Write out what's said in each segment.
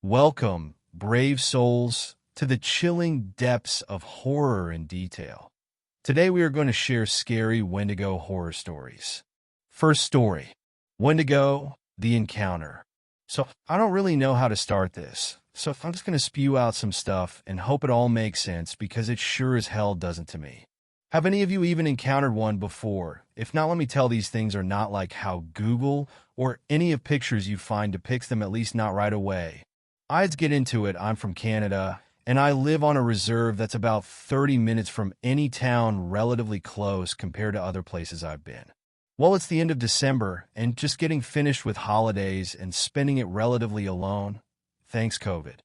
Welcome, brave souls, to the chilling depths of horror and detail. Today we are going to share scary Wendigo horror stories. First story, Wendigo, the Encounter. So I don't really know how to start this, so I'm just going to spew out some stuff and hope it all makes sense because it sure as hell doesn't to me. Have any of you even encountered one before? If not, let me tell these things are not like how Google or any of pictures you find depicts them, at least not right away. I'd get into it. I'm from Canada, and I live on a reserve that's about 30 minutes from any town relatively close compared to other places I've been. Well, it's the end of December, and just getting finished with holidays and spending it relatively alone. Thanks, COVID.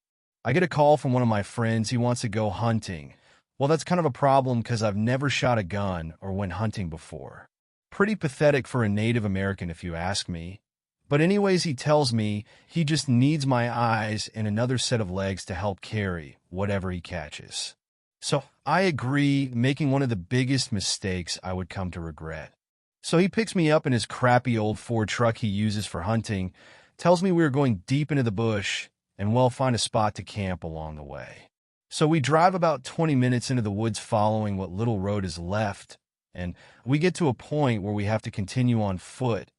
I get a call from one of my friends. He wants to go hunting. Well, that's kind of a problem because I've never shot a gun or went hunting before. Pretty pathetic for a Native American, if you ask me. But anyways, he tells me he just needs my eyes and another set of legs to help carry whatever he catches. So I agree, making one of the biggest mistakes I would come to regret. So he picks me up in his crappy old Ford truck he uses for hunting, tells me we are going deep into the bush, and we'll find a spot to camp along the way. So we drive about 20 minutes into the woods following what little road is left, and we get to a point where we have to continue on foot.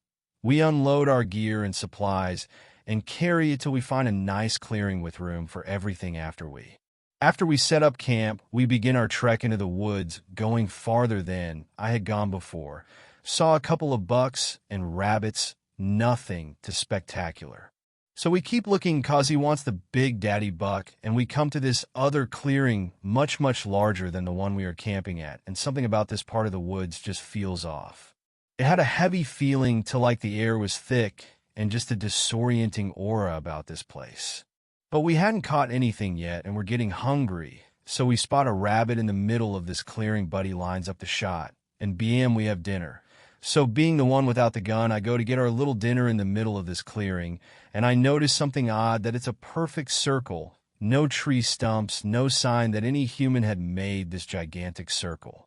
We unload our gear and supplies and carry it till we find a nice clearing with room for everything after we set up camp, we begin our trek into the woods, going farther than I had gone before. Saw a couple of bucks and rabbits, nothing too spectacular. So we keep looking cause he wants the big daddy buck, and we come to this other clearing much larger than the one we are camping at, and something about this part of the woods just feels off. It had a heavy feeling to like the air was thick and just a disorienting aura about this place. But we hadn't caught anything yet and we're getting hungry, so we spot a rabbit in the middle of this clearing. Buddy lines up the shot, and bam, we have dinner. So being the one without the gun, I go to get our little dinner in the middle of this clearing, and I notice something odd, that it's a perfect circle. No tree stumps, no sign that any human had made this gigantic circle.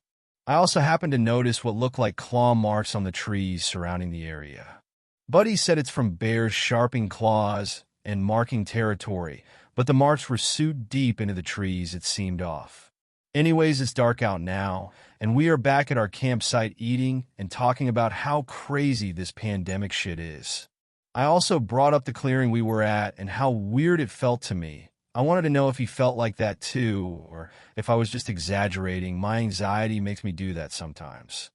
I also happened to notice what looked like claw marks on the trees surrounding the area. Buddy said it's from bears sharpening claws and marking territory, but the marks were so deep into the trees it seemed off. Anyways, it's dark out now, and we are back at our campsite eating and talking about how crazy this pandemic shit is. I also brought up the clearing we were at and how weird it felt to me. I wanted to know if he felt like that too, or if I was just exaggerating. My anxiety makes me do that sometimes.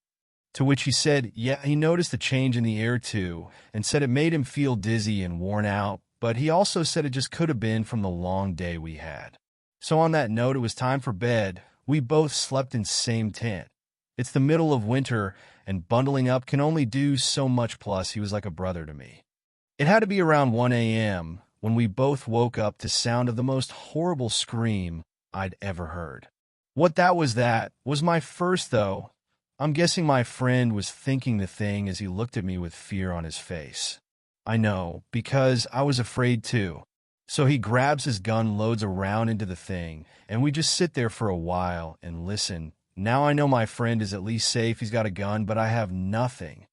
To which he said, yeah, he noticed a change in the air too, and said it made him feel dizzy and worn out, but he also said it just could have been from the long day we had. So on that note, it was time for bed. We both slept in same tent. It's the middle of winter, and bundling up can only do so much, plus he was like a brother to me. It had to be around 1 a.m., when we both woke up to sound of the most horrible scream I'd ever heard. What that was my first, though. I'm guessing my friend was thinking the thing as he looked at me with fear on his face. I know, because I was afraid too. So he grabs his gun, loads a round into the thing, and we just sit there for a while and listen. Now I know my friend is at least safe, he's got a gun, but I have nothing.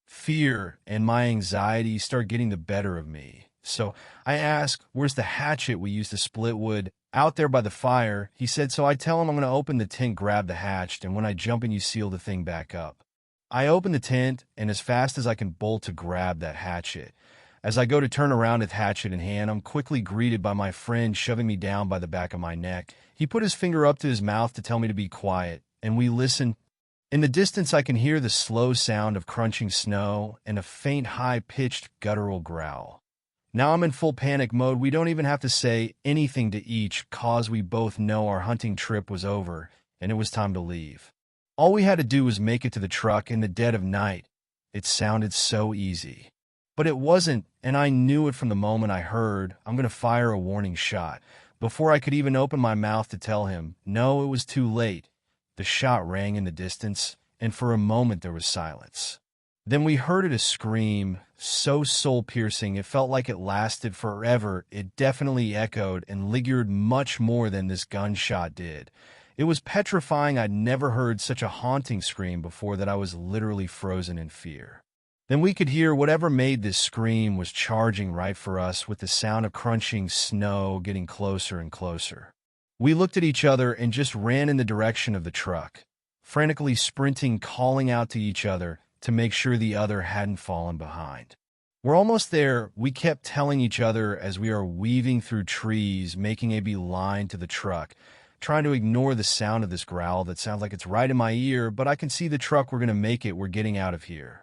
Fear and my anxiety start getting the better of me. So I ask, where's the hatchet we used to split wood? Out there by the fire. He said, so I tell him I'm going to open the tent, grab the hatch, and when I jump in, you seal the thing back up. I open the tent, and as fast as I can bolt to grab that hatchet. As I go to turn around with hatchet in hand, I'm quickly greeted by my friend shoving me down by the back of my neck. He put his finger up to his mouth to tell me to be quiet, and we listen. In the distance, I can hear the slow sound of crunching snow and a faint, high-pitched guttural growl. Now I'm in full panic mode. We don't even have to say anything to each, cause we both know our hunting trip was over and it was time to leave. All we had to do was make it to the truck in the dead of night. It sounded so easy. But it wasn't, and I knew it from the moment I heard, I'm going to fire a warning shot. Before I could even open my mouth to tell him, no, it was too late. The shot rang in the distance, and for a moment there was silence. Then we heard it, a scream, so soul-piercing it felt like it lasted forever. It definitely echoed and lingered much more than this gunshot did. It was petrifying. I'd never heard such a haunting scream before that I was literally frozen in fear. Then we could hear whatever made this scream was charging right for us, with the sound of crunching snow getting closer and closer. We looked at each other and just ran in the direction of the truck, frantically sprinting, calling out to each other to make sure the other hadn't fallen behind. We're almost there, we kept telling each other as we are weaving through trees, making a beeline to the truck, trying to ignore the sound of this growl that sounds like it's right in my ear, but I can see the truck, we're going to make it, we're getting out of here.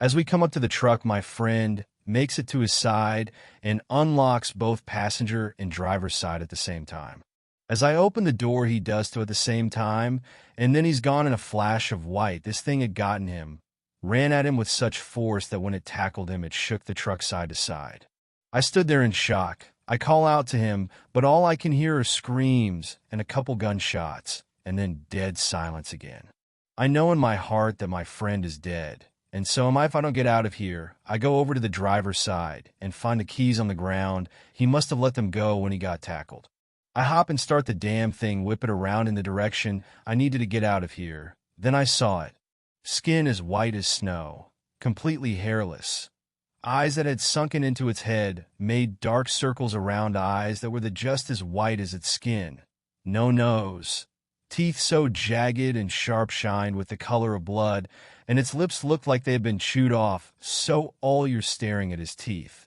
As we come up to the truck, my friend makes it to his side and unlocks both passenger and driver's side at the same time. As I open the door, he does so at the same time, and then he's gone in a flash of white. This thing had gotten him, ran at him with such force that when it tackled him, it shook the truck side to side. I stood there in shock. I call out to him, but all I can hear are screams and a couple gunshots, and then dead silence again. I know in my heart that my friend is dead. And so if I don't get out of here, I go over to the driver's side and find the keys on the ground. He must have let them go when he got tackled. I hop and start the damn thing, whip it around in the direction I needed to get out of here. Then I saw it. Skin as white as snow, completely hairless. Eyes that had sunken into its head, made dark circles around eyes that were just as white as its skin. No nose. Teeth so jagged and sharp-shined with the color of blood, and its lips looked like they had been chewed off, so all you're staring at is teeth.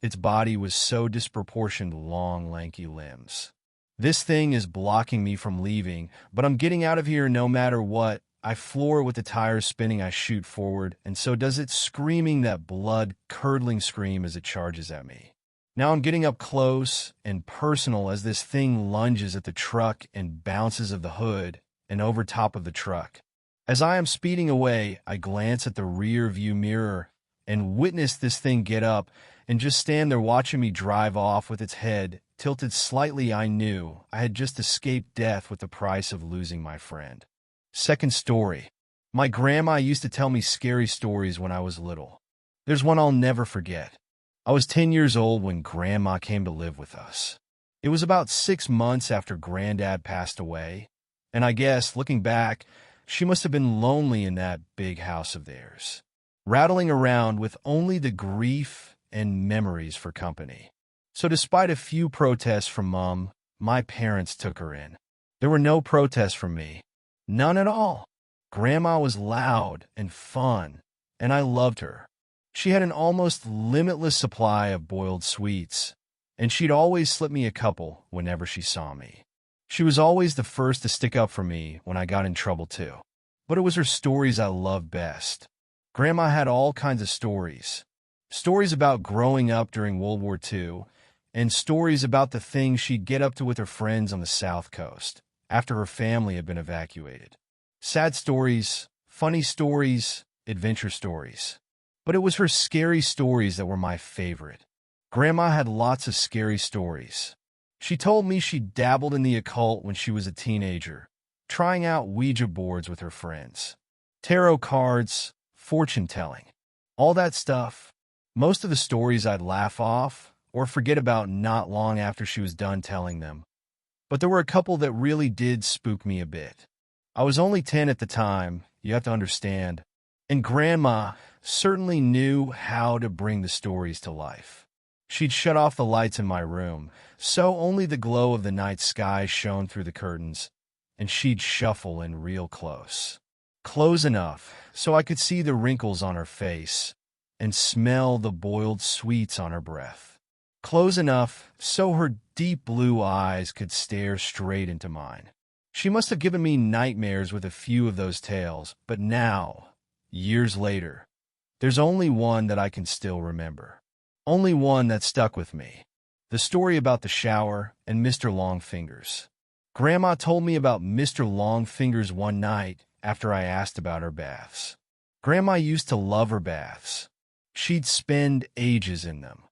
Its body was so disproportioned, long, lanky limbs. This thing is blocking me from leaving, but I'm getting out of here no matter what. I floor with the tires spinning, I shoot forward, and so does it, screaming that blood-curdling scream as it charges at me. Now I'm getting up close and personal as this thing lunges at the truck and bounces of the hood and over top of the truck. As I am speeding away, I glance at the rear view mirror and witness this thing get up and just stand there watching me drive off with its head tilted slightly. I knew I had just escaped death with the price of losing my friend. Second story. My grandma used to tell me scary stories when I was little. There's one I'll never forget. I was 10 years old when Grandma came to live with us. It was about 6 months after Granddad passed away, and I guess, looking back, she must have been lonely in that big house of theirs, rattling around with only the grief and memories for company. So despite a few protests from Mom, my parents took her in. There were no protests from me. None at all. Grandma was loud and fun, and I loved her. She had an almost limitless supply of boiled sweets, and she'd always slip me a couple whenever she saw me. She was always the first to stick up for me when I got in trouble too. But it was her stories I loved best. Grandma had all kinds of stories. Stories about growing up during World War II, and stories about the things she'd get up to with her friends on the South Coast after her family had been evacuated. Sad stories, funny stories, adventure stories. But it was her scary stories that were my favorite. Grandma had lots of scary stories. She told me she dabbled in the occult when she was a teenager, trying out Ouija boards with her friends, tarot cards, fortune-telling, all that stuff. Most of the stories I'd laugh off or forget about not long after she was done telling them. But there were a couple that really did spook me a bit. I was only 10 at the time, you have to understand, and Grandma certainly knew how to bring the stories to life. She'd shut off the lights in my room, so only the glow of the night sky shone through the curtains, and she'd shuffle in real close. Close enough so I could see the wrinkles on her face and smell the boiled sweets on her breath. Close enough so her deep blue eyes could stare straight into mine. She must have given me nightmares with a few of those tales, but now, years later, there's only one that I can still remember. Only one that stuck with me. The story about the shower and Mr. Longfingers. Grandma told me about Mr. Longfingers one night after I asked about her baths. Grandma used to love her baths. She'd spend ages in them,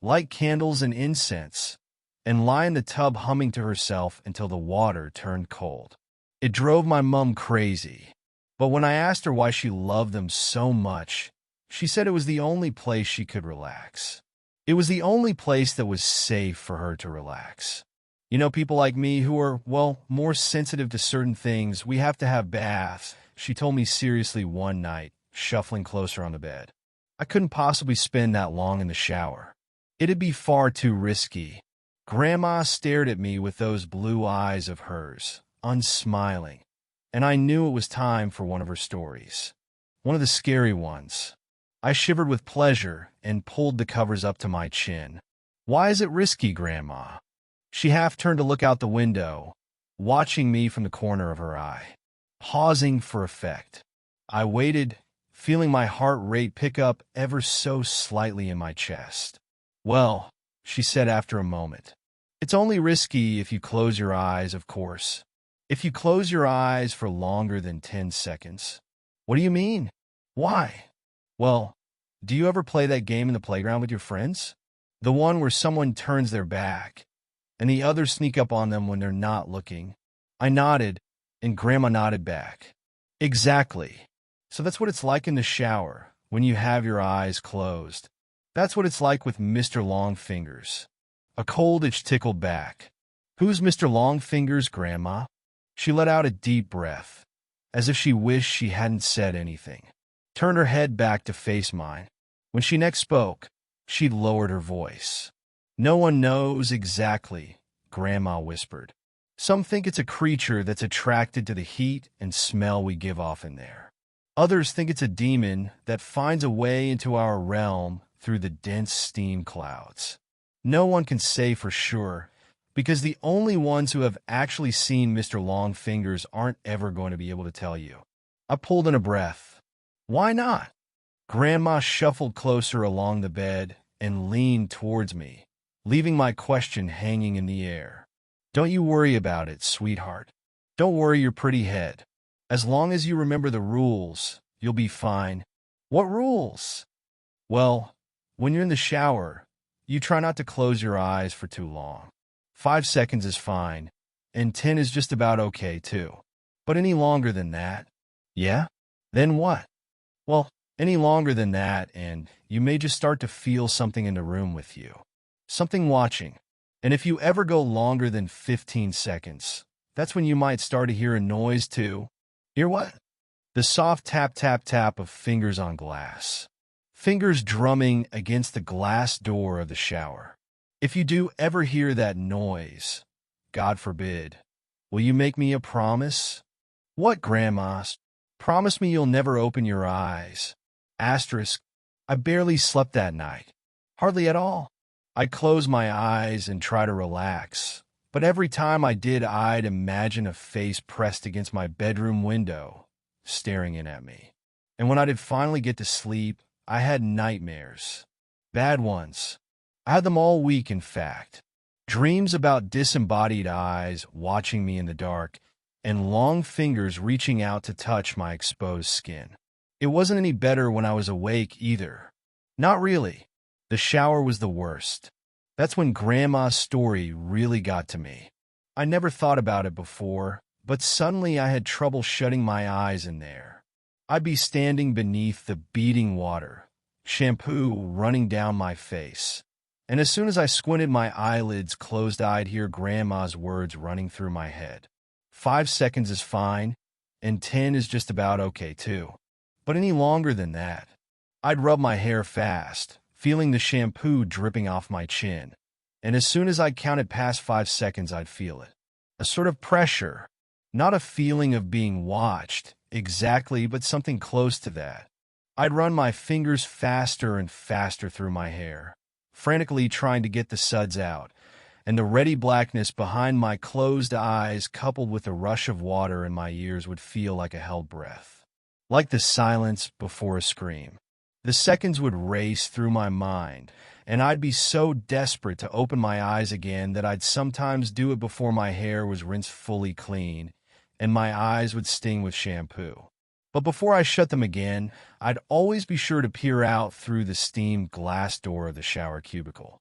light candles and incense, and lie in the tub humming to herself until the water turned cold. It drove my mom crazy, but when I asked her why she loved them so much, she said it was the only place she could relax. It was the only place that was safe for her to relax. You know, people like me who are, well, more sensitive to certain things, we have to have baths, she told me seriously one night, shuffling closer on the bed. I couldn't possibly spend that long in the shower. It'd be far too risky. Grandma stared at me with those blue eyes of hers, unsmiling, and I knew it was time for one of her stories. One of the scary ones. I shivered with pleasure and pulled the covers up to my chin. "Why is it risky, Grandma?" She half turned to look out the window, watching me from the corner of her eye, pausing for effect. I waited, feeling my heart rate pick up ever so slightly in my chest. "Well," she said after a moment, "it's only risky if you close your eyes, of course. If you close your eyes for longer than 10 seconds. "What do you mean? Why?" "Well, do you ever play that game in the playground with your friends? The one where someone turns their back, and the others sneak up on them when they're not looking?" I nodded, and Grandma nodded back. "Exactly. So that's what it's like in the shower, when you have your eyes closed. That's what it's like with Mr. Longfingers." A cold itch tickled back. "Who's Mr. Longfingers, Grandma?" She let out a deep breath, as if she wished she hadn't said anything, turned her head back to face mine. When she next spoke, she lowered her voice. "No one knows exactly," Grandma whispered. "Some think it's a creature that's attracted to the heat and smell we give off in there. Others think it's a demon that finds a way into our realm through the dense steam clouds. No one can say for sure, because the only ones who have actually seen Mr. Longfingers aren't ever going to be able to tell you." I pulled in a breath. "Why not?" Grandma shuffled closer along the bed and leaned towards me, leaving my question hanging in the air. "Don't you worry about it, sweetheart. Don't worry your pretty head. As long as you remember the rules, you'll be fine." "What rules?" "Well, when you're in the shower, you try not to close your eyes for too long. 5 seconds is fine, and 10 is just about okay, too. But any longer than that—" "Yeah? Then what?" "Well, any longer than that, and you may just start to feel something in the room with you. Something watching. And if you ever go longer than 15 seconds, that's when you might start to hear a noise, too." "Hear what?" "The soft tap-tap-tap of fingers on glass. Fingers drumming against the glass door of the shower. If you do ever hear that noise, God forbid, will you make me a promise?" "What, Grandma?" "Promise me you'll never open your eyes. Asterisk, I barely slept that night. Hardly at all. I'd close my eyes and try to relax, but every time I did, I'd imagine a face pressed against my bedroom window, staring in at me. And when I'd finally get to sleep, I had nightmares. Bad ones. I had them all week, in fact. Dreams about disembodied eyes watching me in the dark, and long fingers reaching out to touch my exposed skin. It wasn't any better when I was awake, either. Not really. The shower was the worst. That's when Grandma's story really got to me. I never thought about it before, but suddenly I had trouble shutting my eyes in there. I'd be standing beneath the beating water, shampoo running down my face. And as soon as I squinted my eyelids closed, I'd hear Grandma's words running through my head. 5 seconds is fine, and 10 is just about okay, too. But any longer than that, I'd rub my hair fast, feeling the shampoo dripping off my chin. And as soon as I counted past 5 seconds, I'd feel it. A sort of pressure, not a feeling of being watched, exactly, but something close to that. I'd run my fingers faster and faster through my hair, frantically trying to get the suds out, and the ready blackness behind my closed eyes coupled with a rush of water in my ears would feel like a held breath, like the silence before a scream. The seconds would race through my mind, and I'd be so desperate to open my eyes again that I'd sometimes do it before my hair was rinsed fully clean, and my eyes would sting with shampoo. But before I shut them again, I'd always be sure to peer out through the steamed glass door of the shower cubicle,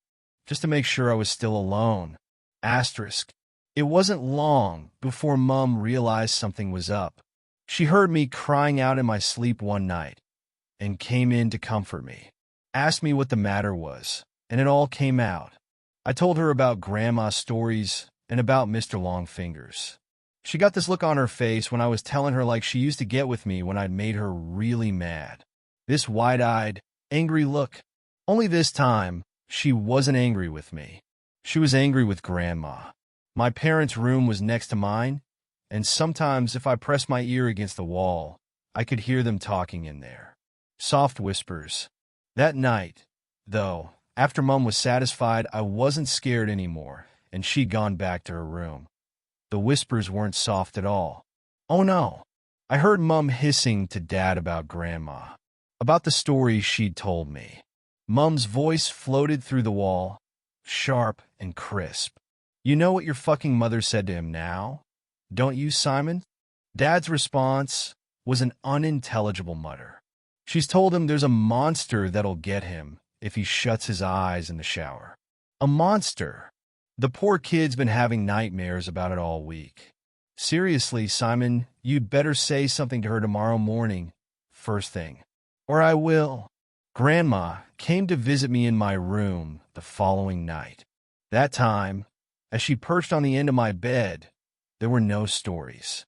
just to make sure I was still alone. Asterisk. It wasn't long before Mum realized something was up. She heard me crying out in my sleep one night, and came in to comfort me, asked me what the matter was, and it all came out. I told her about Grandma's stories and about Mr. Longfingers. She got this look on her face when I was telling her like she used to get with me when I'd made her really mad. This wide-eyed, angry look. Only this time, she wasn't angry with me. She was angry with Grandma. My parents' room was next to mine, and sometimes if I pressed my ear against the wall, I could hear them talking in there. Soft whispers. That night, though, after Mom was satisfied, I wasn't scared anymore, and she'd gone back to her room. The whispers weren't soft at all. Oh no. I heard Mom hissing to Dad about Grandma, about the stories she'd told me. Mom's voice floated through the wall, sharp and crisp. You know what your fucking mother said to him now? Don't you, Simon? Dad's response was an unintelligible mutter. She's told him there's a monster that'll get him if he shuts his eyes in the shower. A monster. The poor kid's been having nightmares about it all week. Seriously, Simon, you'd better say something to her tomorrow morning, first thing. Or I will. Grandma came to visit me in my room the following night. That time, as she perched on the end of my bed, there were no stories.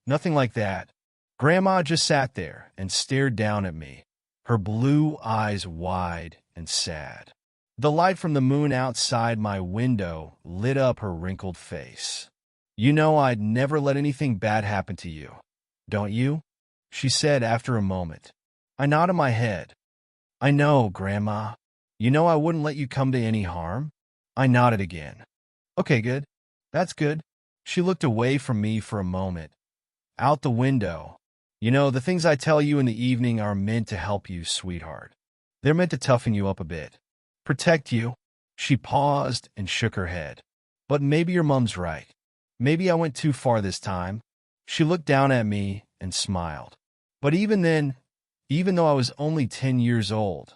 Nothing like that. Grandma just sat there and stared down at me, her blue eyes wide and sad. The light from the moon outside my window lit up her wrinkled face. You know I'd never let anything bad happen to you, don't you? She said after a moment. I nodded my head. I know, Grandma. You know I wouldn't let you come to any harm? I nodded again. Okay, good. That's good. She looked away from me for a moment. Out the window. You know, the things I tell you in the evening are meant to help you, sweetheart. They're meant to toughen you up a bit. Protect you. She paused and shook her head. But maybe your mom's right. Maybe I went too far this time. She looked down at me and smiled. But even then, even though I was only 10 years old,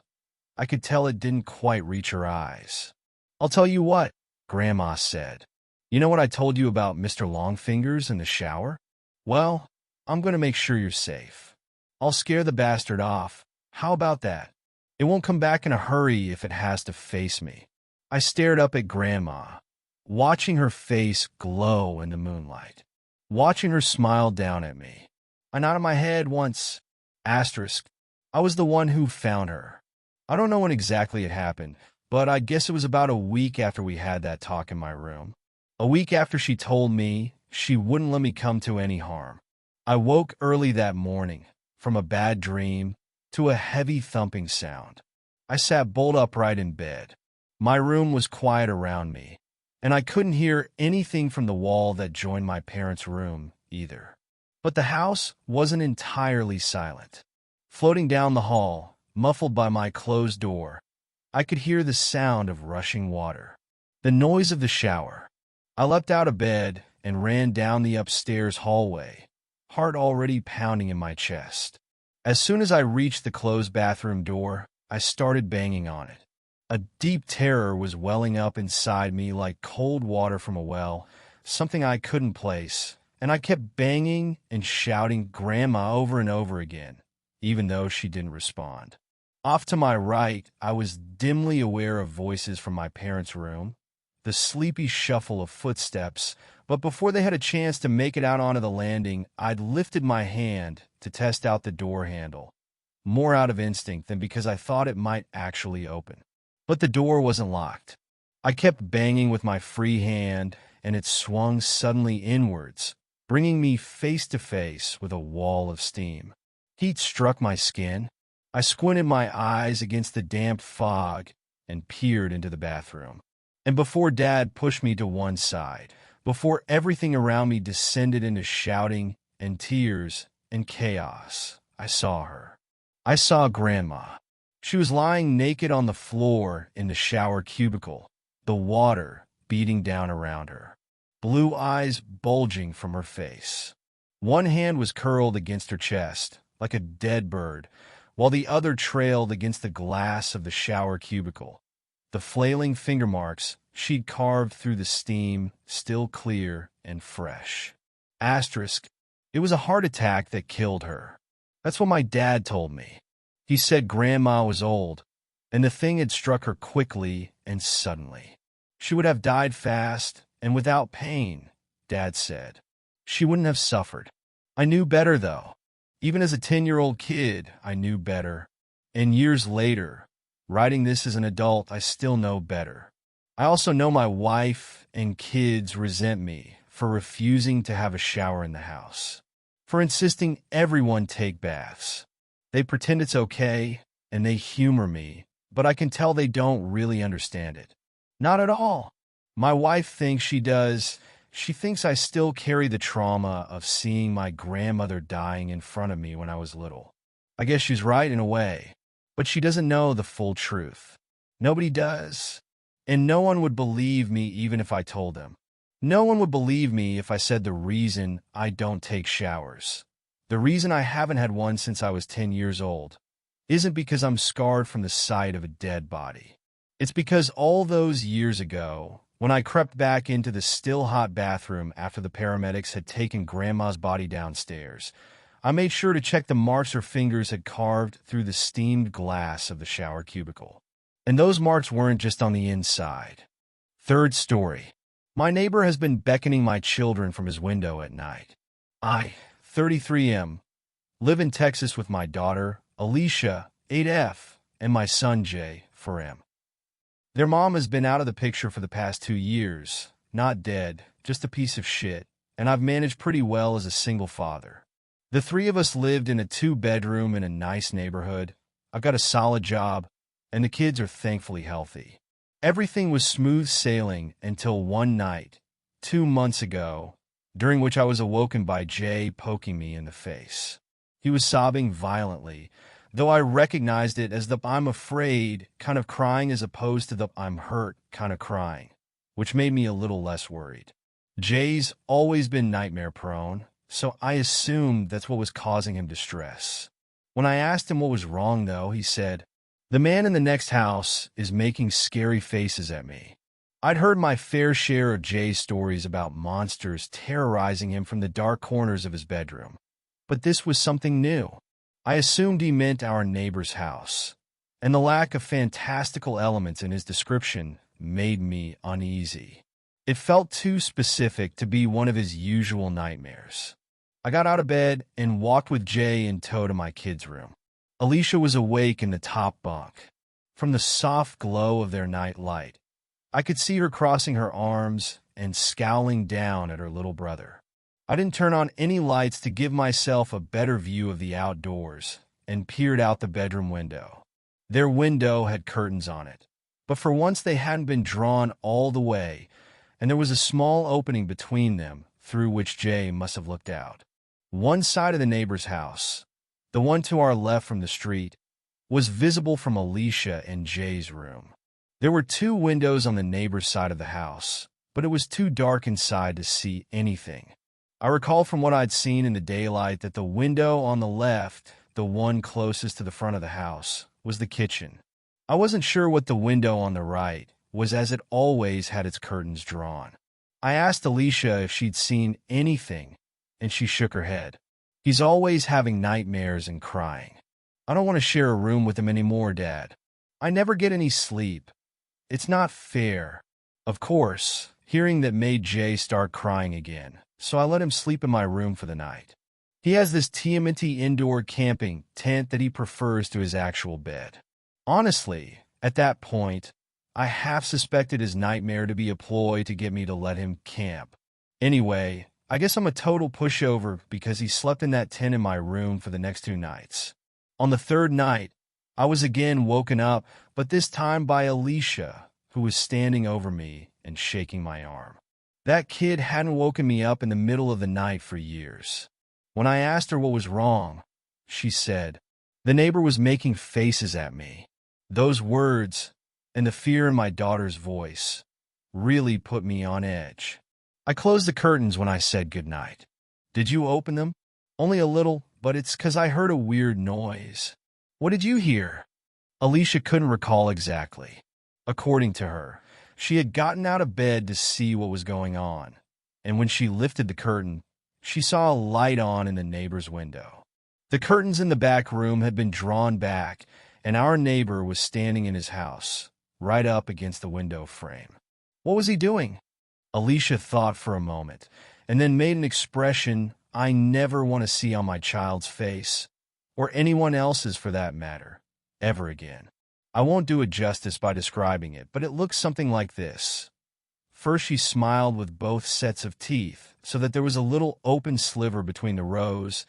I could tell it didn't quite reach her eyes. I'll tell you what, Grandma said. You know what I told you about Mr. Longfingers in the shower? Well, I'm going to make sure you're safe. I'll scare the bastard off. How about that? It won't come back in a hurry if it has to face me. I stared up at Grandma, watching her face glow in the moonlight, watching her smile down at me. I nodded my head once. Asterisk. I was the one who found her. I don't know when exactly it happened, but I guess it was about a week after we had that talk in my room. A week after she told me she wouldn't let me come to any harm. I woke early that morning from a bad dream to a heavy thumping sound. I sat bolt upright in bed. My room was quiet around me, and I couldn't hear anything from the wall that joined my parents' room either. But the house wasn't entirely silent. Floating down the hall, muffled by my closed door, I could hear the sound of rushing water, the noise of the shower. I leapt out of bed and ran down the upstairs hallway, heart already pounding in my chest. As soon as I reached the closed bathroom door, I started banging on it. A deep terror was welling up inside me like cold water from a well, something I couldn't place, and I kept banging and shouting Grandma over and over again, even though she didn't respond. Off to my right, I was dimly aware of voices from my parents' room, the sleepy shuffle of footsteps, but before they had a chance to make it out onto the landing, I'd lifted my hand to test out the door handle, more out of instinct than because I thought it might actually open. But the door wasn't locked. I kept banging with my free hand, and it swung suddenly inwards, bringing me face to face with a wall of steam. Heat struck my skin. I squinted my eyes against the damp fog and peered into the bathroom. And before Dad pushed me to one side, before everything around me descended into shouting and tears and chaos, I saw her. I saw Grandma. She was lying naked on the floor in the shower cubicle, the water beating down around her, blue eyes bulging from her face. One hand was curled against her chest, like a dead bird, while the other trailed against the glass of the shower cubicle. The flailing finger marks she'd carved through the steam, still clear and fresh. Asterisk. It was a heart attack that killed her. That's what my dad told me. He said Grandma was old, and the thing had struck her quickly and suddenly. She would have died fast and without pain, Dad said. She wouldn't have suffered. I knew better, though. Even as a 10-year-old kid, I knew better. And years later, writing this as an adult, I still know better. I also know my wife and kids resent me for refusing to have a shower in the house, for insisting everyone take baths. They pretend it's okay, and they humor me, but I can tell they don't really understand it. Not at all. My wife thinks she does. She thinks I still carry the trauma of seeing my grandmother dying in front of me when I was little. I guess she's right in a way, but she doesn't know the full truth. Nobody does. And no one would believe me even if I told them. No one would believe me if I said the reason I don't take showers, the reason I haven't had one since I was 10 years old, isn't because I'm scarred from the sight of a dead body. It's because all those years ago, when I crept back into the still hot bathroom after the paramedics had taken Grandma's body downstairs, I made sure to check the marks her fingers had carved through the steamed glass of the shower cubicle. And those marks weren't just on the inside. Third story. My neighbor has been beckoning my children from his window at night. I, 33M, live in Texas with my daughter, Alicia, 8F, and my son, Jay, 4M. Their mom has been out of the picture for the past 2 years, not dead, just a piece of shit, and I've managed pretty well as a single father. The three of us lived in a 2-bedroom in a nice neighborhood. I've got a solid job, and the kids are thankfully healthy. Everything was smooth sailing until one night, 2 months ago, during which I was awoken by Jay poking me in the face. He was sobbing violently, though I recognized it as the "I'm afraid" kind of crying as opposed to the "I'm hurt" kind of crying, which made me a little less worried. Jay's always been nightmare-prone, so I assumed that's what was causing him distress. When I asked him what was wrong, though, he said, "The man in the next house is making scary faces at me." I'd heard my fair share of Jay's stories about monsters terrorizing him from the dark corners of his bedroom, but this was something new. I assumed he meant our neighbor's house, and the lack of fantastical elements in his description made me uneasy. It felt too specific to be one of his usual nightmares. I got out of bed and walked with Jay in tow to my kids' room. Alicia was awake in the top bunk. From the soft glow of their night light, I could see her crossing her arms and scowling down at her little brother. I didn't turn on any lights to give myself a better view of the outdoors and peered out the bedroom window. Their window had curtains on it, but for once they hadn't been drawn all the way, and there was a small opening between them through which Jay must have looked out. One side of the neighbor's house, the one to our left from the street, was visible from Alicia and Jay's room. There were 2 windows on the neighbor's side of the house, but it was too dark inside to see anything. I recall from what I'd seen in the daylight that the window on the left, the one closest to the front of the house, was the kitchen. I wasn't sure what the window on the right was, as it always had its curtains drawn. I asked Alicia if she'd seen anything, and she shook her head. "He's always having nightmares and crying. I don't want to share a room with him anymore, Dad. I never get any sleep. It's not fair." Of course, hearing that made Jay start crying again, so I let him sleep in my room for the night. He has this TMNT indoor camping tent that he prefers to his actual bed. Honestly, at that point, I half suspected his nightmare to be a ploy to get me to let him camp. Anyway, I guess I'm a total pushover because he slept in that tent in my room for the next 2 nights. On the 3rd night, I was again woken up, but this time by Alicia, who was standing over me and shaking my arm. That kid hadn't woken me up in the middle of the night for years. When I asked her what was wrong, she said, "The neighbor was making faces at me." Those words, and the fear in my daughter's voice, really put me on edge. I closed the curtains when I said goodnight. "Did you open them?" "Only a little, but it's 'cause I heard a weird noise." "What did you hear?" Alicia couldn't recall exactly. According to her, she had gotten out of bed to see what was going on, and when she lifted the curtain, she saw a light on in the neighbor's window. The curtains in the back room had been drawn back, and our neighbor was standing in his house, right up against the window frame. What was he doing? Alicia thought for a moment, and then made an expression I never want to see on my child's face, or anyone else's for that matter, ever again. I won't do it justice by describing it, but it looks something like this. First, she smiled with both sets of teeth, so that there was a little open sliver between the rows,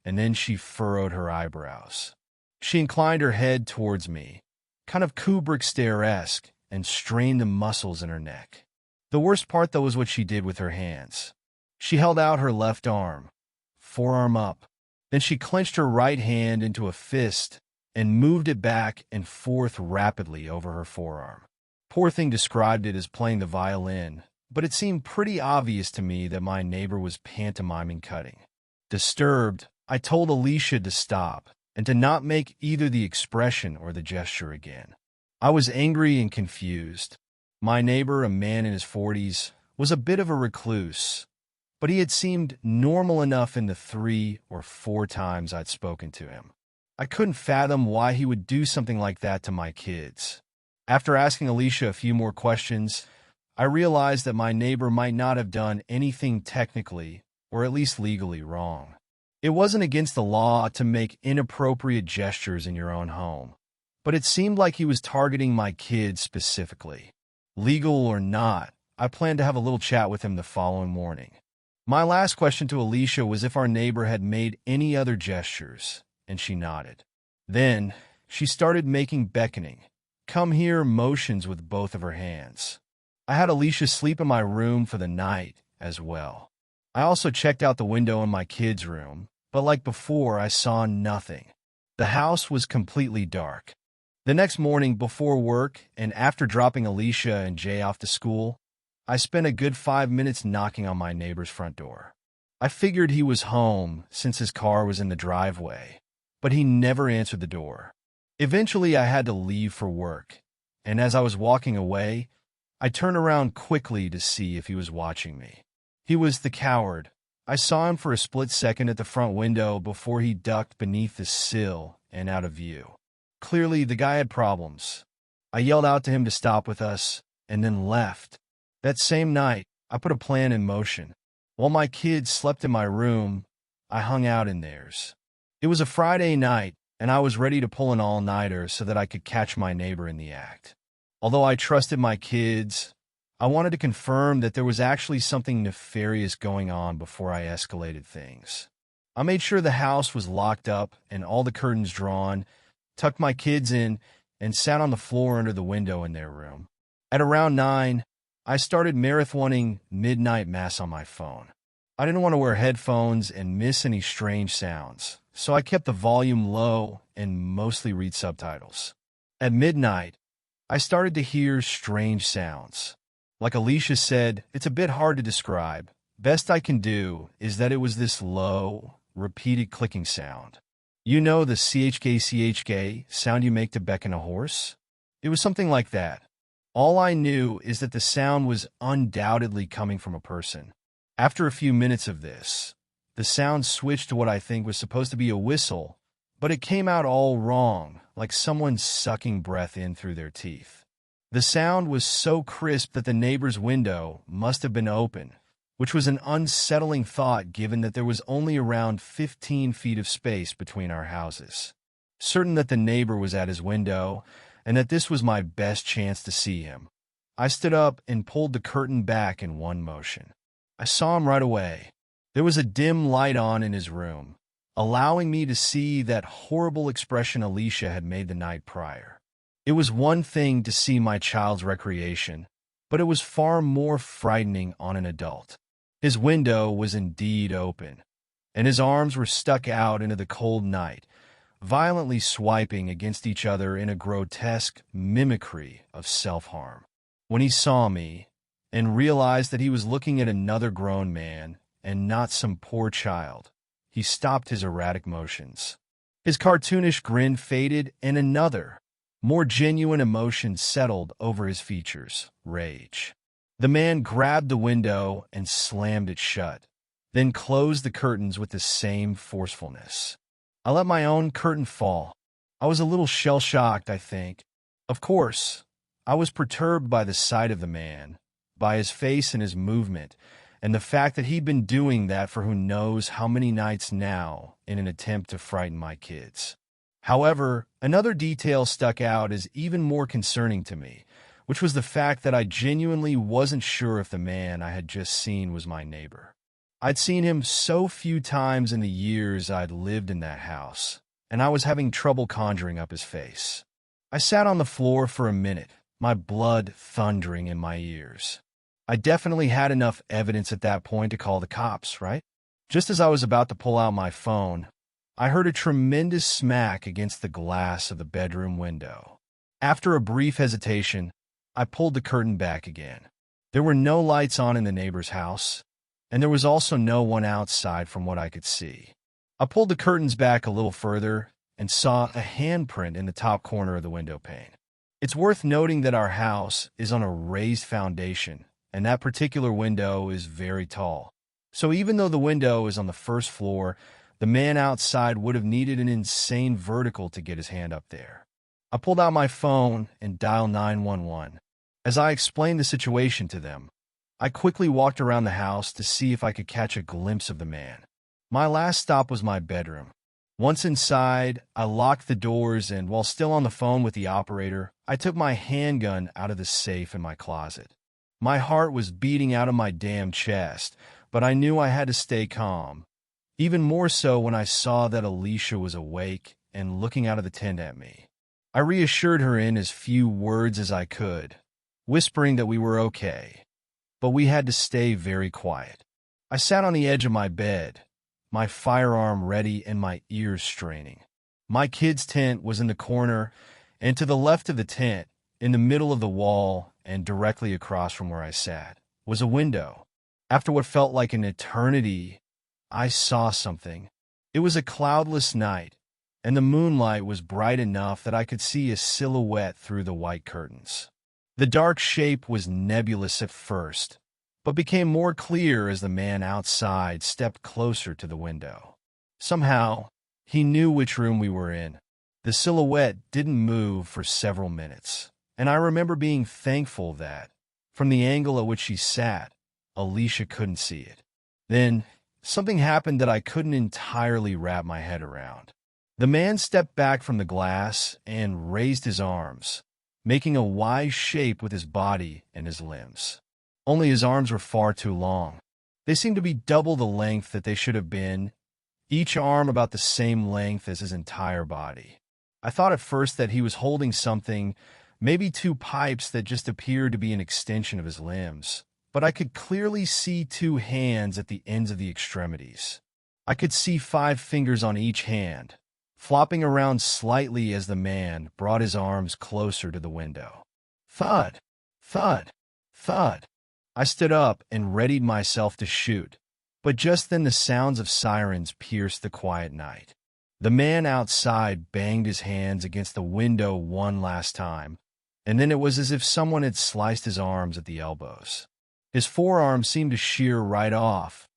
and then she furrowed her eyebrows. She inclined her head towards me, kind of Kubrick stare-esque, and strained the muscles in her neck. The worst part, though, was what she did with her hands. She held out her left arm, forearm up. Then she clenched her right hand into a fist and moved it back and forth rapidly over her forearm. Poor thing described it as playing the violin, but it seemed pretty obvious to me that my neighbor was pantomiming cutting. Disturbed, I told Alicia to stop and to not make either the expression or the gesture again. I was angry and confused. My neighbor, a man in his 40s, was a bit of a recluse, but he had seemed normal enough in the 3 or 4 times I'd spoken to him. I couldn't fathom why he would do something like that to my kids. After asking Alicia a few more questions, I realized that my neighbor might not have done anything technically, or at least legally, wrong. It wasn't against the law to make inappropriate gestures in your own home, but it seemed like he was targeting my kids specifically. Legal or not, I planned to have a little chat with him the following morning. My last question to Alicia was if our neighbor had made any other gestures, and she nodded. Then, she started making beckoning, come here motions with both of her hands. I had Alicia sleep in my room for the night as well. I also checked out the window in my kids' room, but like before, I saw nothing. The house was completely dark. The next morning before work and after dropping Alicia and Jay off to school, I spent a good 5 minutes knocking on my neighbor's front door. I figured he was home since his car was in the driveway, but he never answered the door. Eventually, I had to leave for work, and as I was walking away, I turned around quickly to see if he was watching me. He was the coward. I saw him for a split second at the front window before he ducked beneath the sill and out of view. Clearly, the guy had problems. I yelled out to him to stop with us, and then left. That same night, I put a plan in motion. While my kids slept in my room, I hung out in theirs. It was a Friday night, and I was ready to pull an all-nighter so that I could catch my neighbor in the act. Although I trusted my kids, I wanted to confirm that there was actually something nefarious going on before I escalated things. I made sure the house was locked up and all the curtains drawn, tucked my kids in, and sat on the floor under the window in their room. At around 9, I started marathoning midnight mass on my phone. I didn't want to wear headphones and miss any strange sounds, so I kept the volume low and mostly read subtitles. At midnight, I started to hear strange sounds. Like Alicia said, it's a bit hard to describe. Best I can do is that it was this low, repeated clicking sound. You know the CHK sound you make to beckon a horse? It was something like that. All I knew is that the sound was undoubtedly coming from a person. After a few minutes of this, the sound switched to what I think was supposed to be a whistle, but it came out all wrong, like someone sucking breath in through their teeth. The sound was so crisp that the neighbor's window must have been open, which was an unsettling thought given that there was only around 15 feet of space between our houses. Certain that the neighbor was at his window, and that this was my best chance to see him, I stood up and pulled the curtain back in one motion. I saw him right away. There was a dim light on in his room, allowing me to see that horrible expression Alicia had made the night prior. It was one thing to see my child's recreation, but it was far more frightening on an adult. His window was indeed open, and his arms were stuck out into the cold night, violently swiping against each other in a grotesque mimicry of self-harm. When he saw me and realized that he was looking at another grown man and not some poor child, he stopped his erratic motions. His cartoonish grin faded, and another, more genuine emotion settled over his features: rage. The man grabbed the window and slammed it shut, then closed the curtains with the same forcefulness. I let my own curtain fall. I was a little shell-shocked, I think. Of course, I was perturbed by the sight of the man, by his face and his movement, and the fact that he'd been doing that for who knows how many nights now in an attempt to frighten my kids. However, another detail stuck out as even more concerning to me, which was the fact that I genuinely wasn't sure if the man I had just seen was my neighbor. I'd seen him so few times in the years I'd lived in that house, and I was having trouble conjuring up his face. I sat on the floor for a minute, my blood thundering in my ears. I definitely had enough evidence at that point to call the cops, right? Just as I was about to pull out my phone, I heard a tremendous smack against the glass of the bedroom window. After a brief hesitation, I pulled the curtain back again. There were no lights on in the neighbor's house, and there was also no one outside from what I could see. I pulled the curtains back a little further and saw a handprint in the top corner of the window pane. It's worth noting that our house is on a raised foundation, and that particular window is very tall. So even though the window is on the first floor, the man outside would have needed an insane vertical to get his hand up there. I pulled out my phone and dialed 911. As I explained the situation to them, I quickly walked around the house to see if I could catch a glimpse of the man. My last stop was my bedroom. Once inside, I locked the doors, and while still on the phone with the operator, I took my handgun out of the safe in my closet. My heart was beating out of my damn chest, but I knew I had to stay calm. Even more so when I saw that Alicia was awake and looking out of the tent at me. I reassured her in as few words as I could, whispering that we were okay, but we had to stay very quiet. I sat on the edge of my bed, my firearm ready and my ears straining. My kid's tent was in the corner, and to the left of the tent, in the middle of the wall and directly across from where I sat, was a window. After what felt like an eternity, I saw something. It was a cloudless night, and the moonlight was bright enough that I could see a silhouette through the white curtains. The dark shape was nebulous at first, but became more clear as the man outside stepped closer to the window. Somehow, he knew which room we were in. The silhouette didn't move for several minutes, and I remember being thankful that, from the angle at which she sat, Alicia couldn't see it. Then, something happened that I couldn't entirely wrap my head around. The man stepped back from the glass and raised his arms, making a Y shape with his body and his limbs. Only his arms were far too long. They seemed to be double the length that they should have been, each arm about the same length as his entire body. I thought at first that he was holding something, maybe two pipes that just appeared to be an extension of his limbs, but I could clearly see two hands at the ends of the extremities. I could see 5 fingers on each hand, flopping around slightly as the man brought his arms closer to the window. Thud, thud, thud. I stood up and readied myself to shoot, but just then the sounds of sirens pierced the quiet night. The man outside banged his hands against the window one last time, and then it was as if someone had sliced his arms at the elbows. His forearms seemed to shear right off,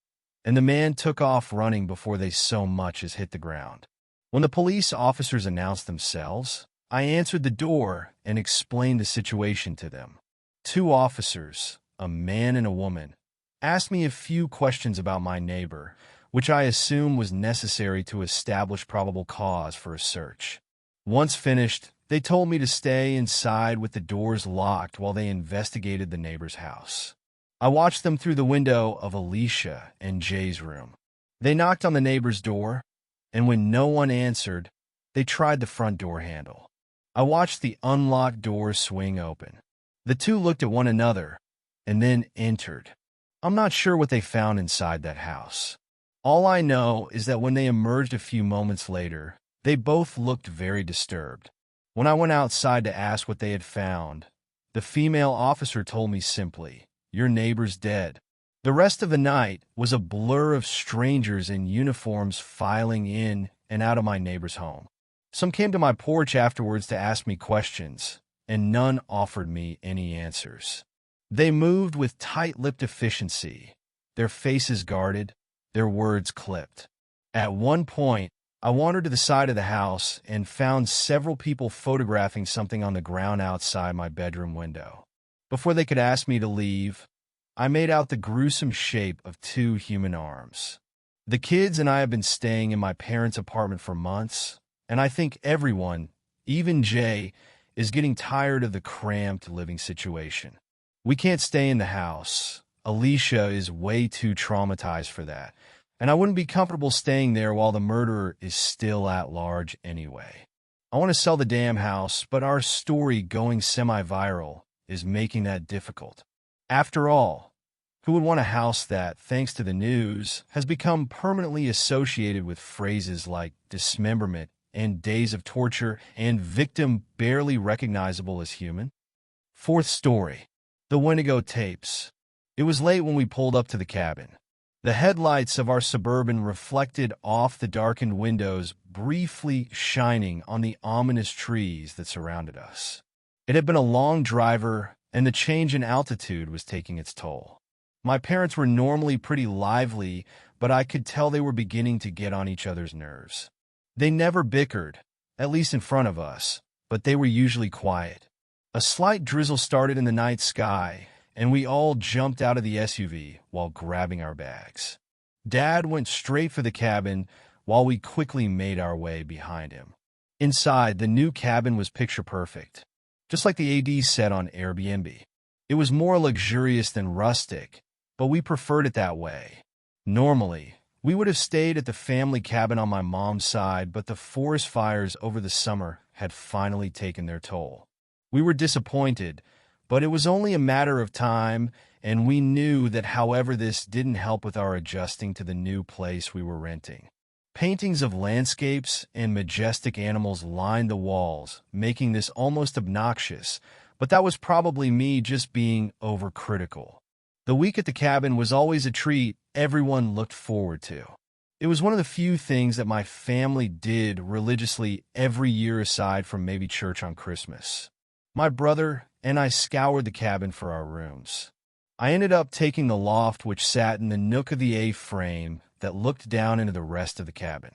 and the man took off running before they so much as hit the ground. When the police officers announced themselves, I answered the door and explained the situation to them. 2 officers, a man and a woman, asked me a few questions about my neighbor, which I assume was necessary to establish probable cause for a search. Once finished, they told me to stay inside with the doors locked while they investigated the neighbor's house. I watched them through the window of Alicia and Jay's room. They knocked on the neighbor's door, and when no one answered, they tried the front door handle. I watched the unlocked door swing open. The 2 looked at one another, and then entered. I'm not sure what they found inside that house. All I know is that when they emerged a few moments later, they both looked very disturbed. When I went outside to ask what they had found, the female officer told me simply, "Your neighbor's dead." The rest of the night was a blur of strangers in uniforms filing in and out of my neighbor's home. Some came to my porch afterwards to ask me questions, and none offered me any answers. They moved with tight-lipped efficiency, their faces guarded, their words clipped. At one point, I wandered to the side of the house and found several people photographing something on the ground outside my bedroom window. Before they could ask me to leave, I made out the gruesome shape of 2 human arms. The kids and I have been staying in my parents' apartment for months, And I think everyone, even Jay, is getting tired of the cramped living situation. We can't stay in the house. Alicia is way too traumatized for that. And I wouldn't be comfortable staying there while the murderer is still at large anyway. I want to sell the damn house, but our story going semi-viral is making that difficult. After all, who would want a house that, thanks to the news, has become permanently associated with phrases like dismemberment and days of torture and victim barely recognizable as human? Fourth story, the Wendigo tapes. It was late when we pulled up to the cabin. The headlights of our Suburban reflected off the darkened windows, briefly shining on the ominous trees that surrounded us. It had been a long driver, and the change in altitude was taking its toll. My parents were normally pretty lively, but I could tell they were beginning to get on each other's nerves. They never bickered, at least in front of us, but they were usually quiet. A slight drizzle started in the night sky, and we all jumped out of the SUV while grabbing our bags. Dad went straight for the cabin, while we quickly made our way behind him. Inside, the new cabin was picture perfect, just like the AD said on Airbnb. It was more luxurious than rustic, but we preferred it that way. Normally, we would have stayed at the family cabin on my mom's side, but the forest fires over the summer had finally taken their toll. We were disappointed, but it was only a matter of time, and we knew that however this didn't help with our adjusting to the new place we were renting. Paintings of landscapes and majestic animals lined the walls, making this almost obnoxious, but that was probably me just being overcritical. The week at the cabin was always a treat everyone looked forward to. It was one of the few things that my family did religiously every year aside from maybe church on Christmas. My brother and I scoured the cabin for our rooms. I ended up taking the loft, which sat in the nook of the A-frame that looked down into the rest of the cabin.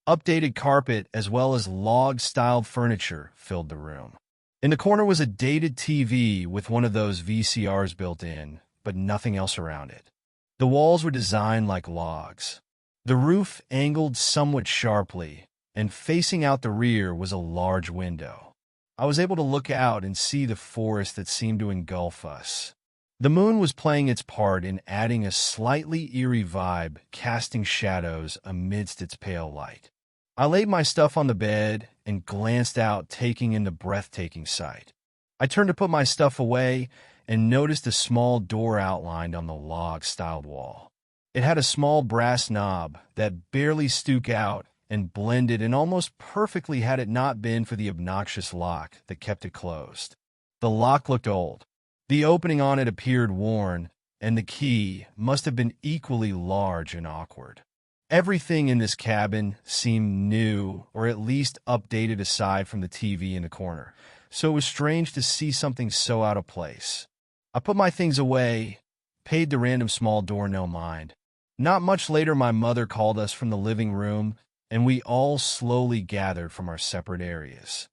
Updated carpet as well as log-styled furniture filled the room. In the corner was a dated TV with one of those VCRs built in, but nothing else around it. The walls were designed like logs. The roof angled somewhat sharply, and facing out the rear was a large window. I was able to look out and see the forest that seemed to engulf us. The moon was playing its part in adding a slightly eerie vibe, casting shadows amidst its pale light. I laid my stuff on the bed and glanced out, taking in the breathtaking sight. I turned to put my stuff away and noticed a small door outlined on the log-styled wall. It had a small brass knob that barely stuck out and blended in almost perfectly had it not been for the obnoxious lock that kept it closed. The lock looked old. The opening on it appeared worn, and the key must have been equally large and awkward. Everything in this cabin seemed new, or at least updated aside from the TV in the corner, so it was strange to see something so out of place. I put my things away, paid the random small door no mind. Not much later, my mother called us from the living room, and we all slowly gathered from our separate areas.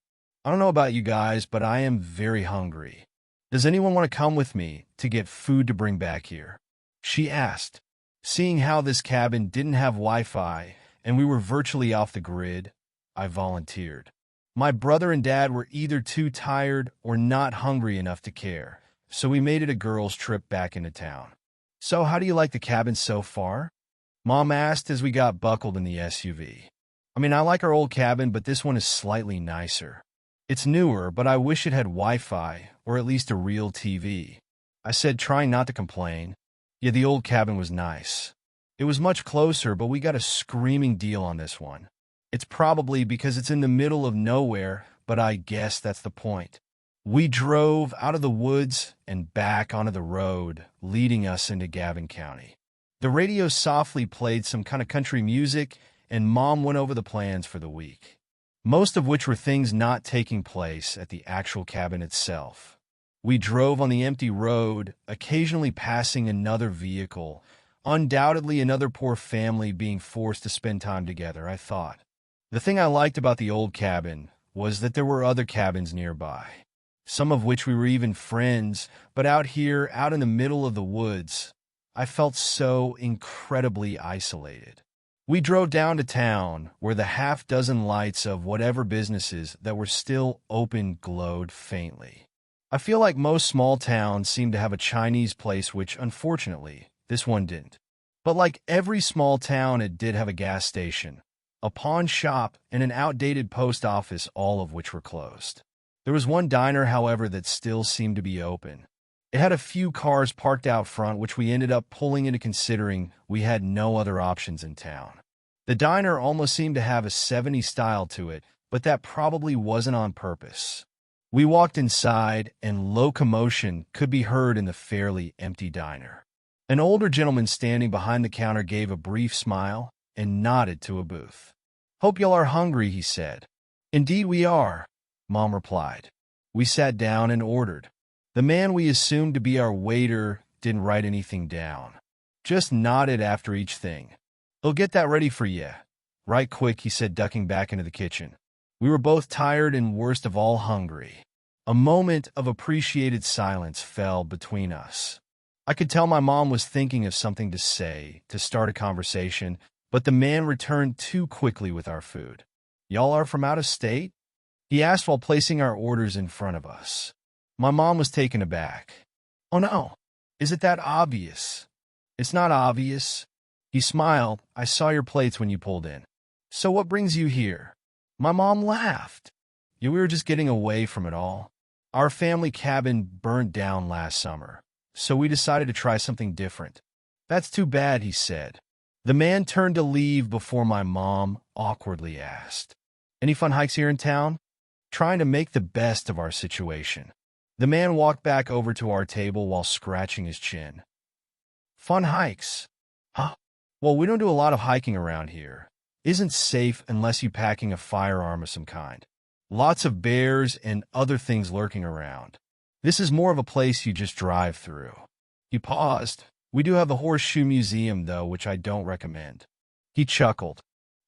I don't know about you guys, but I am very hungry. Does anyone want to come with me to get food to bring back here? She asked. Seeing how this cabin didn't have Wi-Fi and we were virtually off the grid, I volunteered. My brother and dad were either too tired or not hungry enough to care, so we made it a girls' trip back into town. So how do you like the cabin so far? Mom asked as we got buckled in the SUV. I mean, I like our old cabin, but this one is slightly nicer. It's newer, but I wish it had Wi-Fi or at least a real TV. I said, trying not to complain. Yeah, the old cabin was nice. It was much closer, but we got a screaming deal on this one. It's probably because it's in the middle of nowhere, but I guess that's the point. We drove out of the woods and back onto the road, leading us into Gavin County. The radio softly played some kind of country music, and Mom went over the plans for the week, most of which were things not taking place at the actual cabin itself. We drove on the empty road, occasionally passing another vehicle, undoubtedly another poor family being forced to spend time together, I thought. The thing I liked about the old cabin was that there were other cabins nearby, some of which we were even friends, but out here, out in the middle of the woods, I felt so incredibly isolated. We drove down to town, where the half-dozen lights of whatever businesses that were still open glowed faintly. I feel like most small towns seem to have a Chinese place, which, unfortunately, this one didn't. But like every small town, it did have a gas station, a pawn shop, and an outdated post office, all of which were closed. There was one diner, however, that still seemed to be open. It had a few cars parked out front, which we ended up pulling into considering we had no other options in town. The diner almost seemed to have a 70s style to it, but that probably wasn't on purpose. We walked inside, and locomotion could be heard in the fairly empty diner. An older gentleman standing behind the counter gave a brief smile and nodded to a booth. "Hope y'all are hungry," he said. "Indeed we are," Mom replied. We sat down and ordered. The man we assumed to be our waiter didn't write anything down, just nodded after each thing. "They'll get that ready for ye. Right quick," he said, ducking back into the kitchen. We were both tired and, worst of all, hungry. A moment of appreciated silence fell between us. I could tell my mom was thinking of something to say to start a conversation, but the man returned too quickly with our food. "Y'all are from out of state?" he asked while placing our orders in front of us. My mom was taken aback. "Oh no, is it that obvious?" "It's not obvious." He smiled. "I saw your plates when you pulled in." "So what brings you here?" My mom laughed. "Yeah, we were just getting away from it all. Our family cabin burned down last summer, so we decided to try something different." "That's too bad," he said. The man turned to leave before my mom awkwardly asked, "Any fun hikes here in town?" Trying to make the best of our situation, the man walked back over to our table while scratching his chin. "Fun hikes? Huh? Well, we don't do a lot of hiking around here. Isn't safe unless you're packing a firearm of some kind. Lots of bears and other things lurking around. This is more of a place you just drive through." He paused. "We do have the Horseshoe Museum, though, which I don't recommend." He chuckled.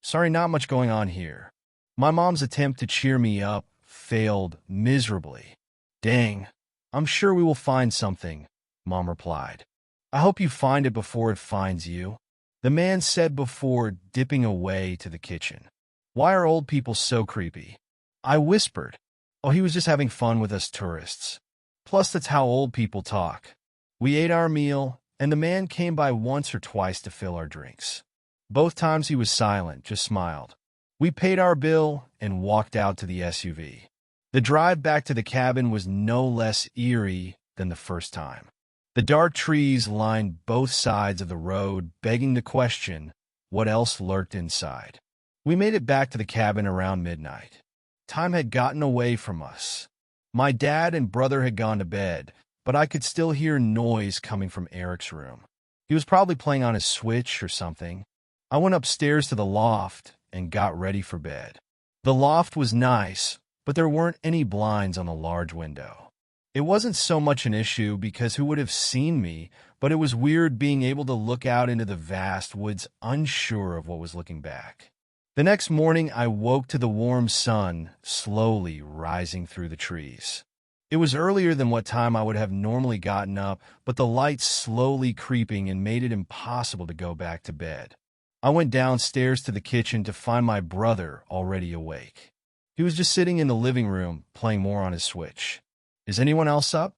"Sorry, not much going on here." My mom's attempt to cheer me up failed miserably. "Dang, I'm sure we will find something," Mom replied. "I hope you find it before it finds you," the man said before dipping away to the kitchen. "Why are old people so creepy?" I whispered. "Oh, he was just having fun with us tourists. Plus, that's how old people talk." We ate our meal, and the man came by once or twice to fill our drinks. Both times he was silent, just smiled. We paid our bill and walked out to the SUV. The drive back to the cabin was no less eerie than the first time. The dark trees lined both sides of the road, begging the question, what else lurked inside? We made it back to the cabin around midnight. Time had gotten away from us. My dad and brother had gone to bed, but I could still hear noise coming from Eric's room. He was probably playing on his Switch or something. I went upstairs to the loft and got ready for bed. The loft was nice, but there weren't any blinds on the large window. It wasn't so much an issue because who would have seen me, but it was weird being able to look out into the vast woods unsure of what was looking back. The next morning, I woke to the warm sun slowly rising through the trees. It was earlier than what time I would have normally gotten up, but the light slowly creeping and made it impossible to go back to bed. I went downstairs to the kitchen to find my brother already awake. He was just sitting in the living room, playing more on his Switch. "Is anyone else up?"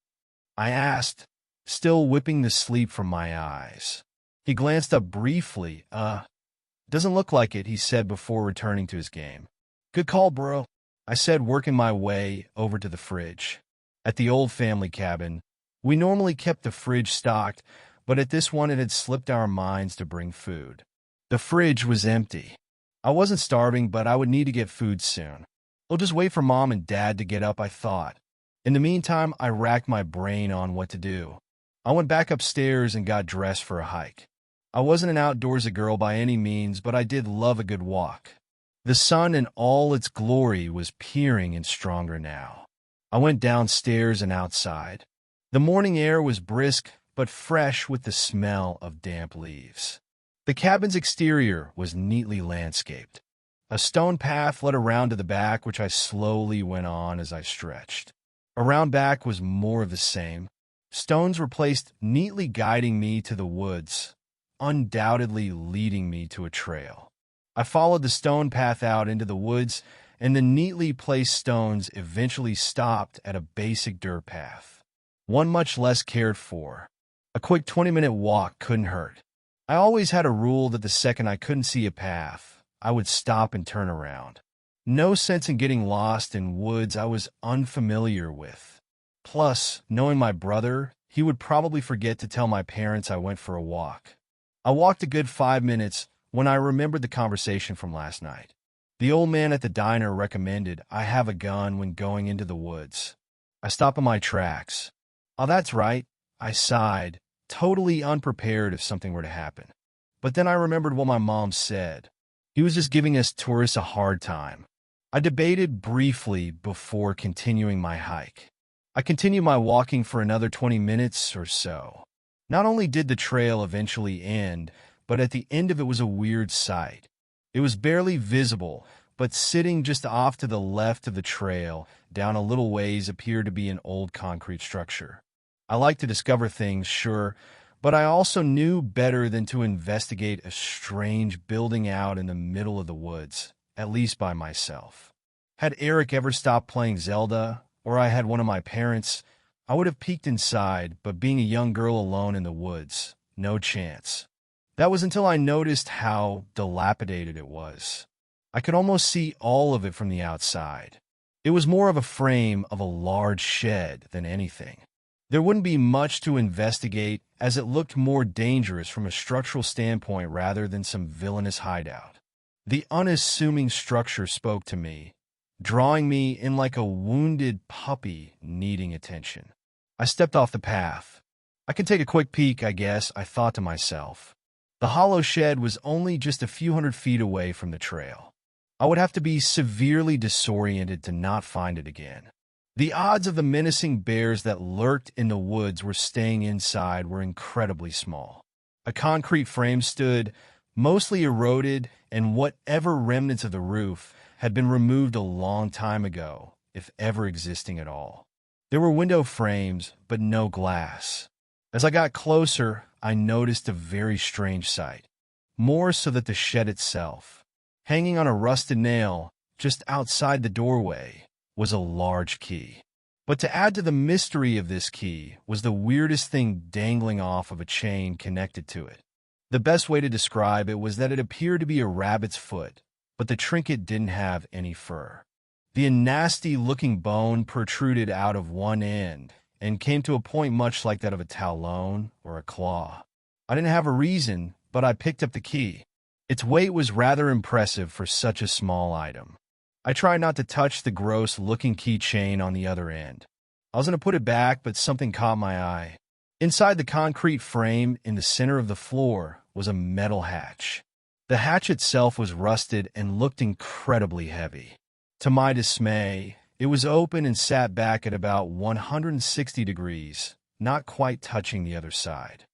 I asked, still whipping the sleep from my eyes. He glanced up briefly. Doesn't look like it," he said before returning to his game. "Good call, bro," I said, working my way over to the fridge. At the old family cabin, we normally kept the fridge stocked, but at this one it had slipped our minds to bring food. The fridge was empty. I wasn't starving, but I would need to get food soon. I'll just wait for Mom and Dad to get up, I thought. In the meantime, I racked my brain on what to do. I went back upstairs and got dressed for a hike. I wasn't an outdoorsy girl by any means, but I did love a good walk. The sun in all its glory was peering in stronger now. I went downstairs and outside. The morning air was brisk, but fresh with the smell of damp leaves. The cabin's exterior was neatly landscaped. A stone path led around to the back, which I slowly went on as I stretched. Around back was more of the same. Stones were placed neatly guiding me to the woods, undoubtedly leading me to a trail. I followed the stone path out into the woods, and the neatly placed stones eventually stopped at a basic dirt path. One much less cared for. A quick 20-minute walk couldn't hurt. I always had a rule that the second I couldn't see a path, I would stop and turn around. No sense in getting lost in woods I was unfamiliar with. Plus, knowing my brother, he would probably forget to tell my parents I went for a walk. I walked a good 5 minutes when I remembered the conversation from last night. The old man at the diner recommended I have a gun when going into the woods. I stopped in my tracks. Oh, that's right, I sighed, totally unprepared if something were to happen. But then I remembered what my mom said. He was just giving us tourists a hard time. I debated briefly before continuing my hike. I continued my walking for another 20 minutes or so. Not only did the trail eventually end, but at the end of it was a weird sight. It was barely visible, but sitting just off to the left of the trail, down a little ways, appeared to be an old concrete structure. I like to discover things, sure, but I also knew better than to investigate a strange building out in the middle of the woods, at least by myself. Had Eric ever stopped playing Zelda, or I had one of my parents, I would have peeked inside, but being a young girl alone in the woods, no chance. That was until I noticed how dilapidated it was. I could almost see all of it from the outside. It was more of a frame of a large shed than anything. There wouldn't be much to investigate, as it looked more dangerous from a structural standpoint rather than some villainous hideout. The unassuming structure spoke to me, drawing me in like a wounded puppy needing attention. I stepped off the path. I could take a quick peek, I guess, I thought to myself. The hollow shed was only just a few hundred feet away from the trail. I would have to be severely disoriented to not find it again. The odds of the menacing bears that lurked in the woods were staying inside were incredibly small. A concrete frame stood, mostly eroded, and whatever remnants of the roof had been removed a long time ago, if ever existing at all. There were window frames, but no glass. As I got closer, I noticed a very strange sight, more so than the shed itself. Hanging on a rusted nail, just outside the doorway, was a large key. But to add to the mystery of this key was the weirdest thing dangling off of a chain connected to it. The best way to describe it was that it appeared to be a rabbit's foot, but the trinket didn't have any fur. The nasty-looking bone protruded out of one end and came to a point much like that of a talon or a claw. I didn't have a reason, but I picked up the key. Its weight was rather impressive for such a small item. I tried not to touch the gross-looking keychain on the other end. I was going to put it back, but something caught my eye. Inside the concrete frame, in the center of the floor, was a metal hatch. The hatch itself was rusted and looked incredibly heavy. To my dismay, it was open and sat back at about 160 degrees, not quite touching the other side.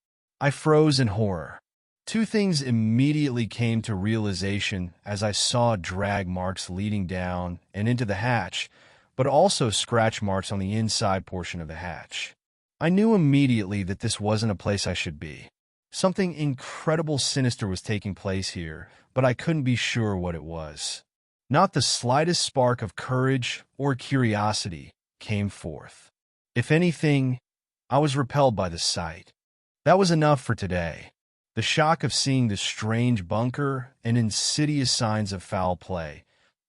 I froze in horror. Two things immediately came to realization as I saw drag marks leading down and into the hatch, but also scratch marks on the inside portion of the hatch. I knew immediately that this wasn't a place I should be. Something incredible sinister was taking place here, but I couldn't be sure what it was. Not the slightest spark of courage or curiosity came forth. If anything, I was repelled by the sight. That was enough for today. The shock of seeing this strange bunker and insidious signs of foul play.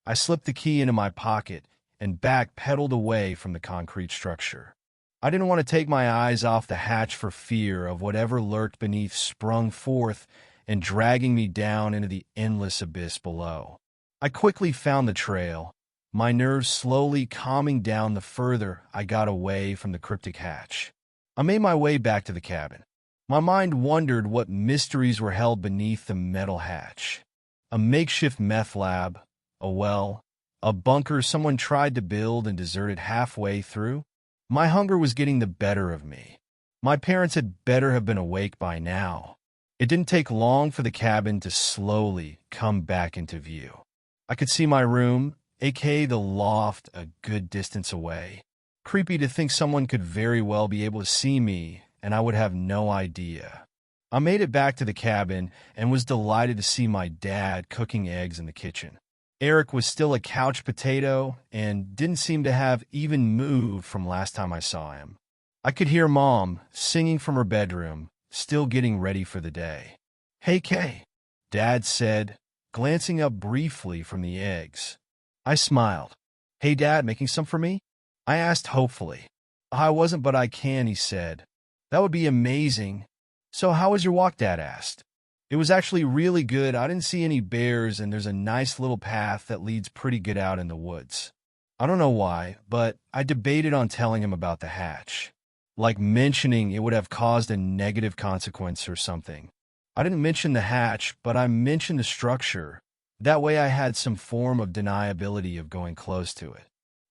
I slipped the key into my pocket and backpedaled away from the concrete structure. I didn't want to take my eyes off the hatch for fear of whatever lurked beneath sprung forth and dragging me down into the endless abyss below. I quickly found the trail, my nerves slowly calming down the further I got away from the cryptic hatch. I made my way back to the cabin. My mind wondered what mysteries were held beneath the metal hatch. A makeshift meth lab, a well, a bunker someone tried to build and deserted halfway through. My hunger was getting the better of me. My parents had better have been awake by now. It didn't take long for the cabin to slowly come back into view. I could see my room, aka the loft, a good distance away. Creepy to think someone could very well be able to see me, and I would have no idea. I made it back to the cabin and was delighted to see my dad cooking eggs in the kitchen. Eric was still a couch potato and didn't seem to have even moved from last time I saw him. I could hear Mom singing from her bedroom, still getting ready for the day. "Hey, Kay," Dad said, glancing up briefly from the eggs. I smiled. "Hey, Dad, making some for me?" I asked hopefully. "I wasn't, but I can," he said. "That would be amazing." "So how was your walk?" Dad asked. "It was actually really good. I didn't see any bears, and there's a nice little path that leads pretty good out in the woods." I don't know why, but I debated on telling him about the hatch. Like mentioning it would have caused a negative consequence or something. I didn't mention the hatch, but I mentioned the structure. That way I had some form of deniability of going close to it.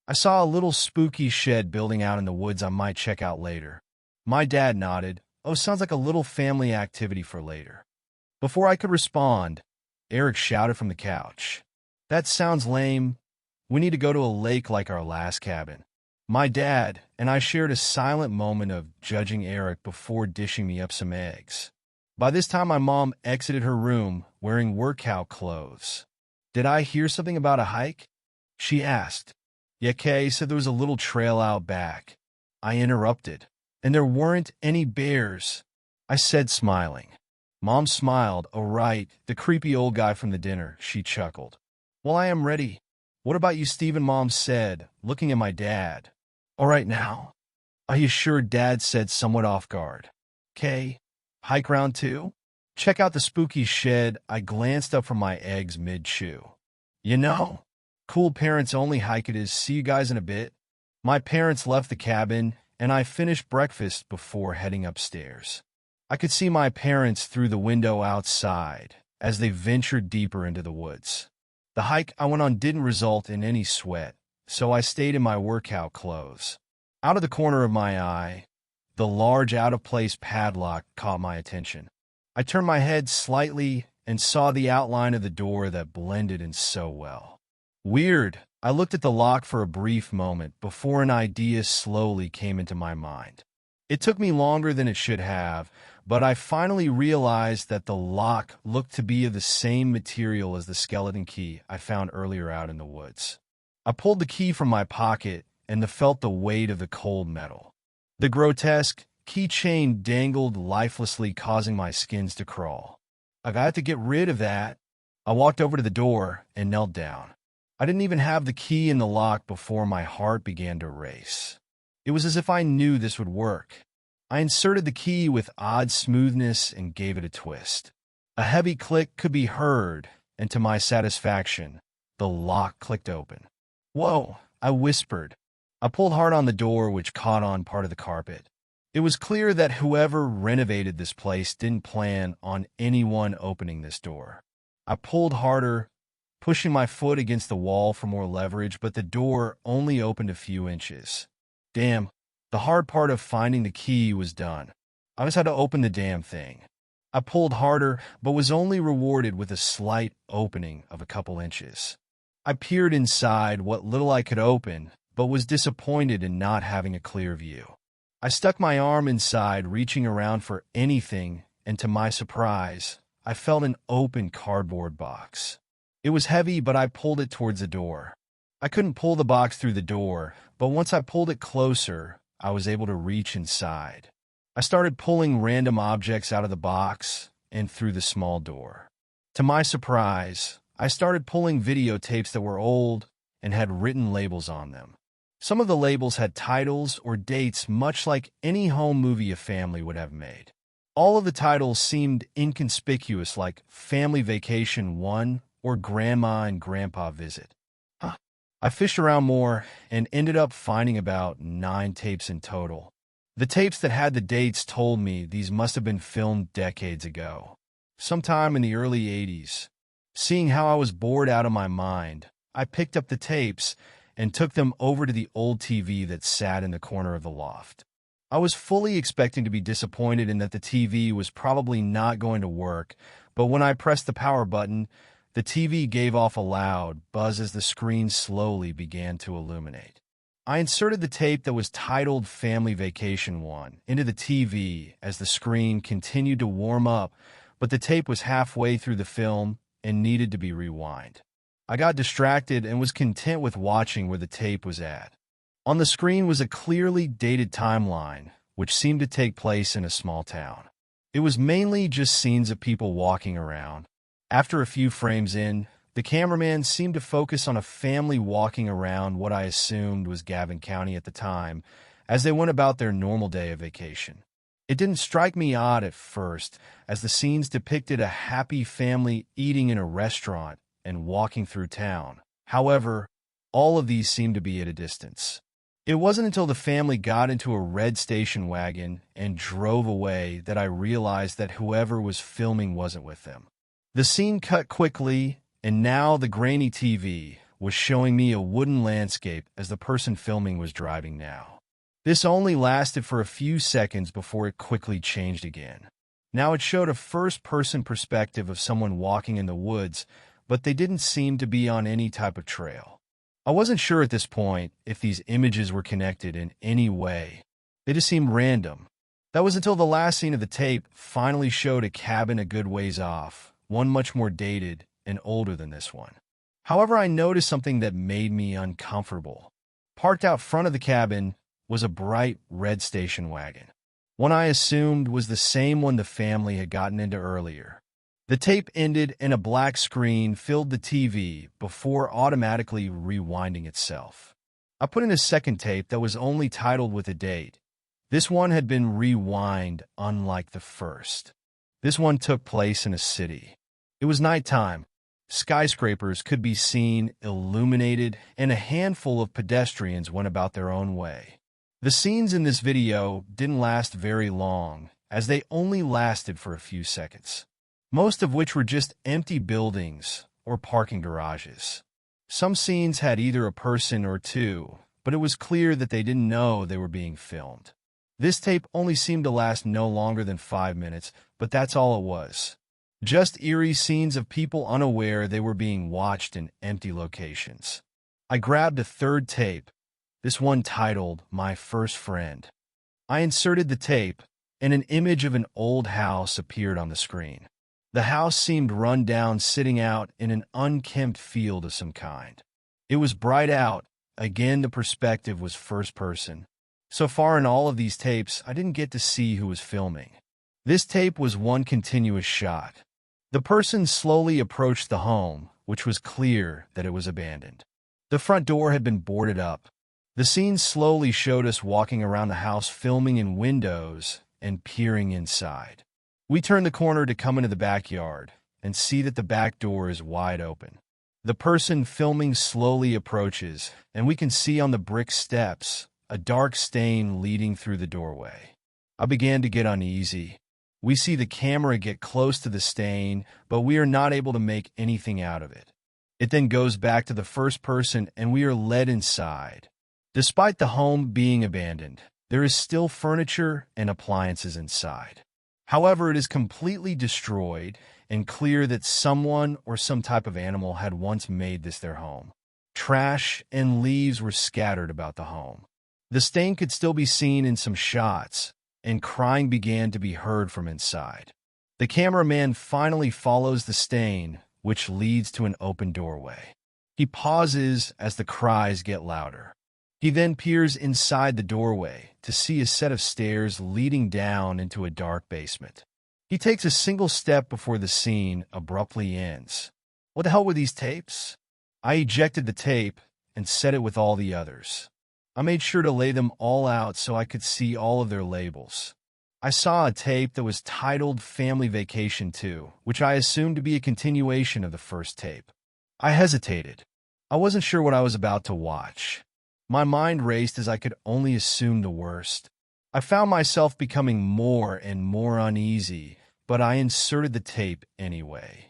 I saw a little spooky shed building out in the woods I might check out later. My dad nodded. "Oh, sounds like a little family activity for later." Before I could respond, Eric shouted from the couch, "That sounds lame. We need to go to a lake like our last cabin." My dad and I shared a silent moment of judging Eric before dishing me up some eggs. By this time, my mom exited her room wearing workout clothes. "Did I hear something about a hike?" she asked. "Yeah, Kay said there was a little trail out back." I interrupted. "And there weren't any bears," I said, smiling. Mom smiled. "Oh, right, the creepy old guy from the dinner," she chuckled. "Well, I am ready. What about you, Stephen?" Mom said, looking at my dad. "All right now. Are you sure?" Dad said, somewhat off guard. "Kay, hike round two? Check out the spooky shed." I glanced up from my eggs mid-chew. "You know, cool parents only hike it is. See you guys in a bit." My parents left the cabin, and I finished breakfast before heading upstairs. I could see my parents through the window outside as they ventured deeper into the woods. The hike I went on didn't result in any sweat, so I stayed in my workout clothes. Out of the corner of my eye, the large out-of-place padlock caught my attention. I turned my head slightly and saw the outline of the door that blended in so well. Weird. I looked at the lock for a brief moment before an idea slowly came into my mind. It took me longer than it should have, but I finally realized that the lock looked to be of the same material as the skeleton key I found earlier out in the woods. I pulled the key from my pocket and felt the weight of the cold metal. The grotesque keychain dangled lifelessly, causing my skins to crawl. I got to get rid of that. I walked over to the door and knelt down. I didn't even have the key in the lock before my heart began to race. It was as if I knew this would work. I inserted the key with odd smoothness and gave it a twist. A heavy click could be heard, and to my satisfaction, the lock clicked open. "Whoa," I whispered. I pulled hard on the door, which caught on part of the carpet. It was clear that whoever renovated this place didn't plan on anyone opening this door. I pulled harder, pushing my foot against the wall for more leverage, but the door only opened a few inches. Damn, the hard part of finding the key was done. I just had to open the damn thing. I pulled harder, but was only rewarded with a slight opening of a couple inches. I peered inside what little I could open, but was disappointed in not having a clear view. I stuck my arm inside, reaching around for anything, and to my surprise, I felt an open cardboard box. It was heavy, but I pulled it towards the door. I couldn't pull the box through the door, but once I pulled it closer, I was able to reach inside. I started pulling random objects out of the box and through the small door. To my surprise, I started pulling videotapes that were old and had written labels on them. Some of the labels had titles or dates much like any home movie a family would have made. All of the titles seemed inconspicuous, like Family Vacation 1 or Grandma and Grandpa Visit. I fished around more and ended up finding about 9 tapes in total. The tapes that had the dates told me these must have been filmed decades ago, sometime in the early 80s. Seeing how I was bored out of my mind, I picked up the tapes and took them over to the old TV that sat in the corner of the loft. I was fully expecting to be disappointed in that the TV was probably not going to work, but when I pressed the power button, the TV gave off a loud buzz as the screen slowly began to illuminate. I inserted the tape that was titled Family Vacation 1 into the TV as the screen continued to warm up, but the tape was halfway through the film and needed to be rewound. I got distracted and was content with watching where the tape was at. On the screen was a clearly dated timeline, which seemed to take place in a small town. It was mainly just scenes of people walking around. After a few frames in, the cameraman seemed to focus on a family walking around what I assumed was Gavin County at the time, as they went about their normal day of vacation. It didn't strike me odd at first, as the scenes depicted a happy family eating in a restaurant and walking through town. However, all of these seemed to be at a distance. It wasn't until the family got into a red station wagon and drove away that I realized that whoever was filming wasn't with them. The scene cut quickly, and now the grainy TV was showing me a wooden landscape as the person filming was driving now. This only lasted for a few seconds before it quickly changed again. Now it showed a first-person perspective of someone walking in the woods, but they didn't seem to be on any type of trail. I wasn't sure at this point if these images were connected in any way. They just seemed random. That was until the last scene of the tape finally showed a cabin a good ways off, one much more dated and older than this one. However, I noticed something that made me uncomfortable. Parked out front of the cabin was a bright red station wagon, one I assumed was the same one the family had gotten into earlier. The tape ended and a black screen filled the TV before automatically rewinding itself. I put in a second tape that was only titled with a date. This one had been rewind unlike the first. This one took place in a city. It was nighttime. Skyscrapers could be seen illuminated, and a handful of pedestrians went about their own way. The scenes in this video didn't last very long, as they only lasted for a few seconds, most of which were just empty buildings or parking garages. Some scenes had either a person or two, but it was clear that they didn't know they were being filmed. This tape only seemed to last no longer than 5 minutes, but that's all it was. Just eerie scenes of people unaware they were being watched in empty locations. I grabbed a third tape, this one titled My First Friend. I inserted the tape, and an image of an old house appeared on the screen. The house seemed run down, sitting out in an unkempt field of some kind. It was bright out. Again, the perspective was first person. So far in all of these tapes, I didn't get to see who was filming. This tape was one continuous shot. The person slowly approached the home, which was clear that it was abandoned. The front door had been boarded up. The scene slowly showed us walking around the house, filming in windows and peering inside. We turn the corner to come into the backyard and see that the back door is wide open. The person filming slowly approaches, and we can see on the brick steps a dark stain leading through the doorway. I began to get uneasy. We see the camera get close to the stain, but we are not able to make anything out of it. It then goes back to the first person, and we are led inside. Despite the home being abandoned, there is still furniture and appliances inside. However, it is completely destroyed and clear that someone or some type of animal had once made this their home. Trash and leaves were scattered about the home. The stain could still be seen in some shots, and crying began to be heard from inside. The cameraman finally follows the stain, which leads to an open doorway. He pauses as the cries get louder. He then peers inside the doorway to see a set of stairs leading down into a dark basement. He takes a single step before the scene abruptly ends. What the hell were these tapes? I ejected the tape and set it with all the others. I made sure to lay them all out so I could see all of their labels. I saw a tape that was titled Family Vacation 2, which I assumed to be a continuation of the first tape. I hesitated. I wasn't sure what I was about to watch. My mind raced as I could only assume the worst. I found myself becoming more and more uneasy, but I inserted the tape anyway.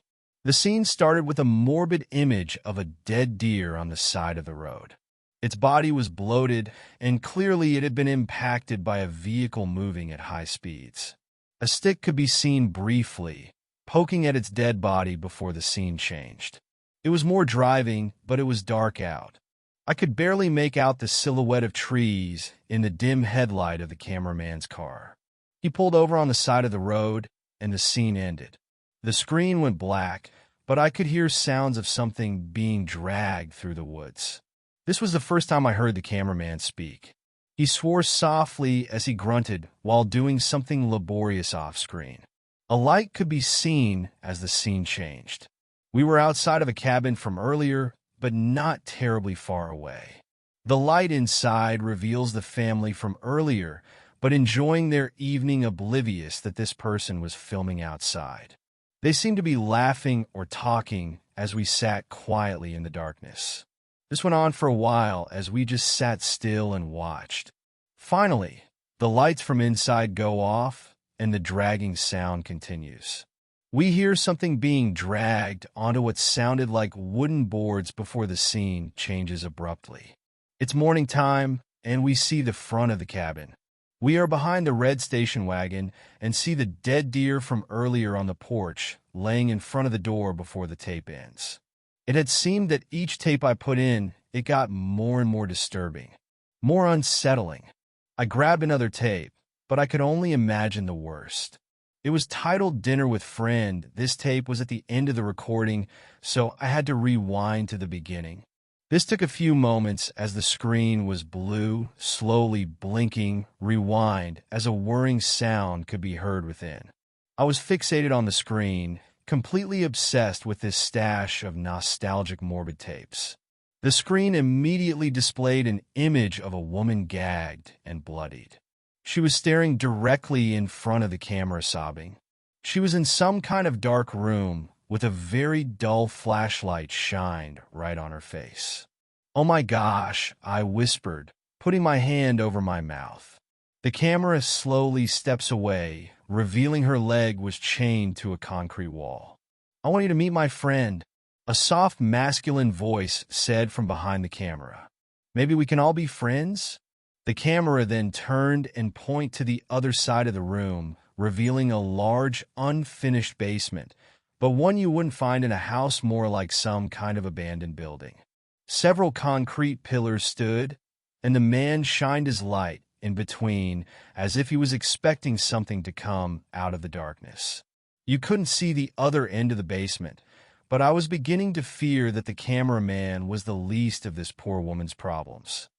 The scene started with a morbid image of a dead deer on the side of the road. Its body was bloated, and clearly it had been impacted by a vehicle moving at high speeds. A stick could be seen briefly, poking at its dead body before the scene changed. It was more driving, but it was dark out. I could barely make out the silhouette of trees in the dim headlight of the cameraman's car. He pulled over on the side of the road, and the scene ended. The screen went black, but I could hear sounds of something being dragged through the woods. This was the first time I heard the cameraman speak. He swore softly as he grunted while doing something laborious off-screen. A light could be seen as the scene changed. We were outside of a cabin from earlier, but not terribly far away. The light inside reveals the family from earlier, but enjoying their evening oblivious that this person was filming outside. They seemed to be laughing or talking as we sat quietly in the darkness. This went on for a while as we just sat still and watched. Finally, the lights from inside go off and the dragging sound continues. We hear something being dragged onto what sounded like wooden boards before the scene changes abruptly. It's morning time, and we see the front of the cabin. We are behind the red station wagon and see the dead deer from earlier on the porch laying in front of the door before the tape ends. It had seemed that each tape I put in, it got more and more disturbing, more unsettling. I grabbed another tape, but I could only imagine the worst. It was titled Dinner with Friend. This tape was at the end of the recording, so I had to rewind to the beginning. This took a few moments as the screen was blue, slowly blinking, rewind, as a whirring sound could be heard within. I was fixated on the screen, completely obsessed with this stash of nostalgic morbid tapes. The screen immediately displayed an image of a woman gagged and bloodied. She was staring directly in front of the camera, sobbing. She was in some kind of dark room with a very dull flashlight shined right on her face. "Oh my gosh," I whispered, putting my hand over my mouth. The camera slowly steps away, revealing her leg was chained to a concrete wall. "I want you to meet my friend," a soft masculine voice said from behind the camera. "Maybe we can all be friends?" The camera then turned and pointed to the other side of the room, revealing a large, unfinished basement, but one you wouldn't find in a house, more like some kind of abandoned building. Several concrete pillars stood, and the man shined his light in between as if he was expecting something to come out of the darkness. You couldn't see the other end of the basement, but I was beginning to fear that the cameraman was the least of this poor woman's problems.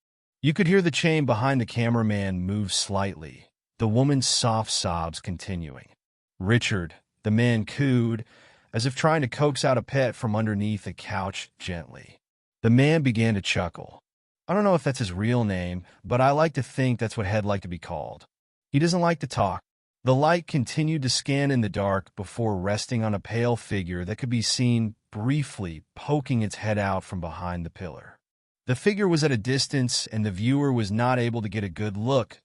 You could hear the chain behind the cameraman move slightly, the woman's soft sobs continuing. "Richard," the man cooed, as if trying to coax out a pet from underneath a couch gently. The man began to chuckle. I don't know if that's his real name, but I like to think that's what he'd like to be called. He doesn't like to talk. The light continued to scan in the dark before resting on a pale figure that could be seen briefly poking its head out from behind the pillar. The figure was at a distance, and the viewer was not able to get a good look,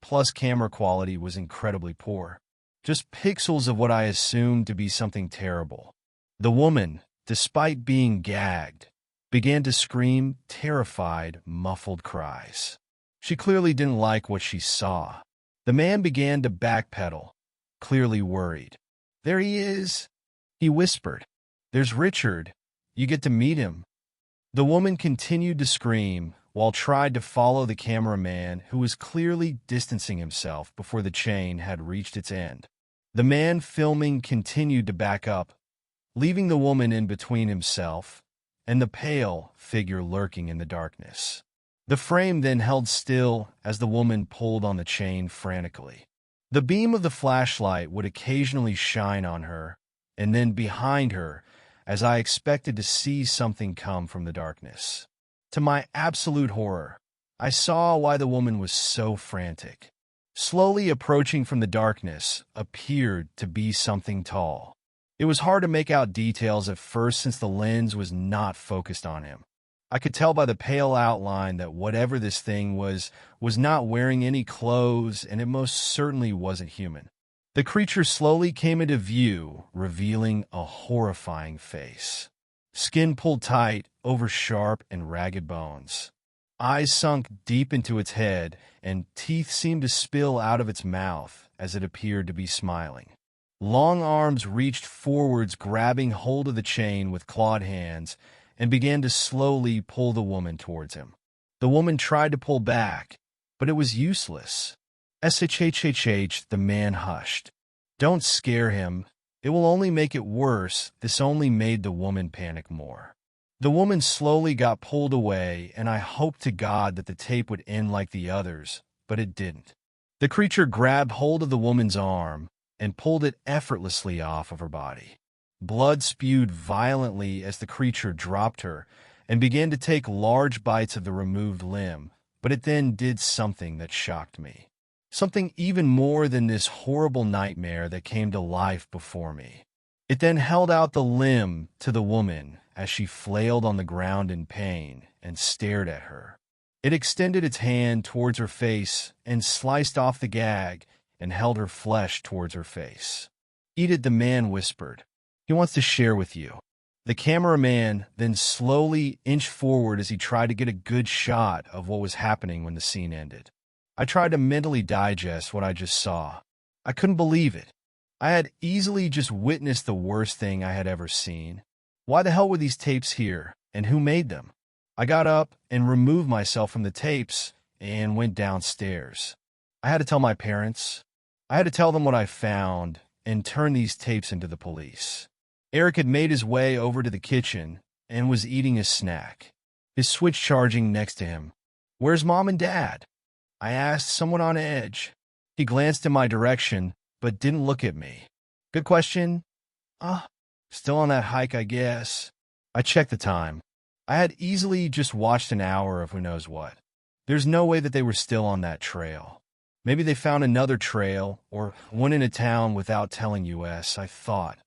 plus camera quality was incredibly poor. Just pixels of what I assumed to be something terrible. The woman, despite being gagged, began to scream terrified, muffled cries. She clearly didn't like what she saw. The man began to backpedal, clearly worried. "There he is," he whispered. "There's Richard. You get to meet him." The woman continued to scream while tried to follow the cameraman, who was clearly distancing himself before the chain had reached its end. The man filming continued to back up, leaving the woman in between himself and the pale figure lurking in the darkness. The frame then held still as the woman pulled on the chain frantically. The beam of the flashlight would occasionally shine on her, and then behind her, as I expected to see something come from the darkness. To my absolute horror, I saw why the woman was so frantic. Slowly approaching from the darkness appeared to be something tall. It was hard to make out details at first since the lens was not focused on him. I could tell by the pale outline that whatever this thing was not wearing any clothes, and it most certainly wasn't human. The creature slowly came into view, revealing a horrifying face. Skin pulled tight over sharp and ragged bones. Eyes sunk deep into its head, and teeth seemed to spill out of its mouth as it appeared to be smiling. Long arms reached forwards, grabbing hold of the chain with clawed hands, and began to slowly pull the woman towards him. The woman tried to pull back, but it was useless. "Shhhh," the man hushed. "Don't scare him. It will only make it worse." This only made the woman panic more. The woman slowly got pulled away, and I hoped to God that the tape would end like the others, but it didn't. The creature grabbed hold of the woman's arm and pulled it effortlessly off of her body. Blood spewed violently as the creature dropped her and began to take large bites of the removed limb, but it then did something that shocked me. Something even more than this horrible nightmare that came to life before me. It then held out the limb to the woman as she flailed on the ground in pain and stared at her. It extended its hand towards her face and sliced off the gag and held her flesh towards her face. "Eat it," the man whispered. "He wants to share with you." The cameraman then slowly inched forward as he tried to get a good shot of what was happening when the scene ended. I tried to mentally digest what I just saw. I couldn't believe it. I had easily just witnessed the worst thing I had ever seen. Why the hell were these tapes here, and who made them? I got up and removed myself from the tapes and went downstairs. I had to tell my parents. I had to tell them what I found and turn these tapes into the police. Eric had made his way over to the kitchen and was eating his snack, his Switch charging next to him. "Where's Mom and Dad?" I asked, somewhat on edge. He glanced in my direction, but didn't look at me. "Good question." Still on that hike, I guess." I checked the time. I had easily just watched an hour of who knows what. There's no way that they were still on that trail. Maybe they found another trail or went into town without telling us, I thought.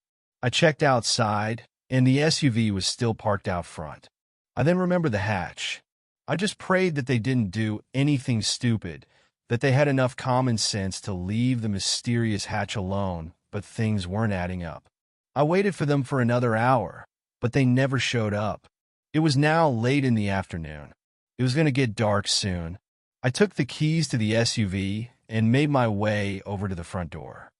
I checked outside, and the SUV was still parked out front. I then remembered the hatch. I just prayed that they didn't do anything stupid, that they had enough common sense to leave the mysterious hatch alone, but things weren't adding up. I waited for them for another hour, but they never showed up. It was now late in the afternoon. It was going to get dark soon. I took the keys to the SUV and made my way over to the front door.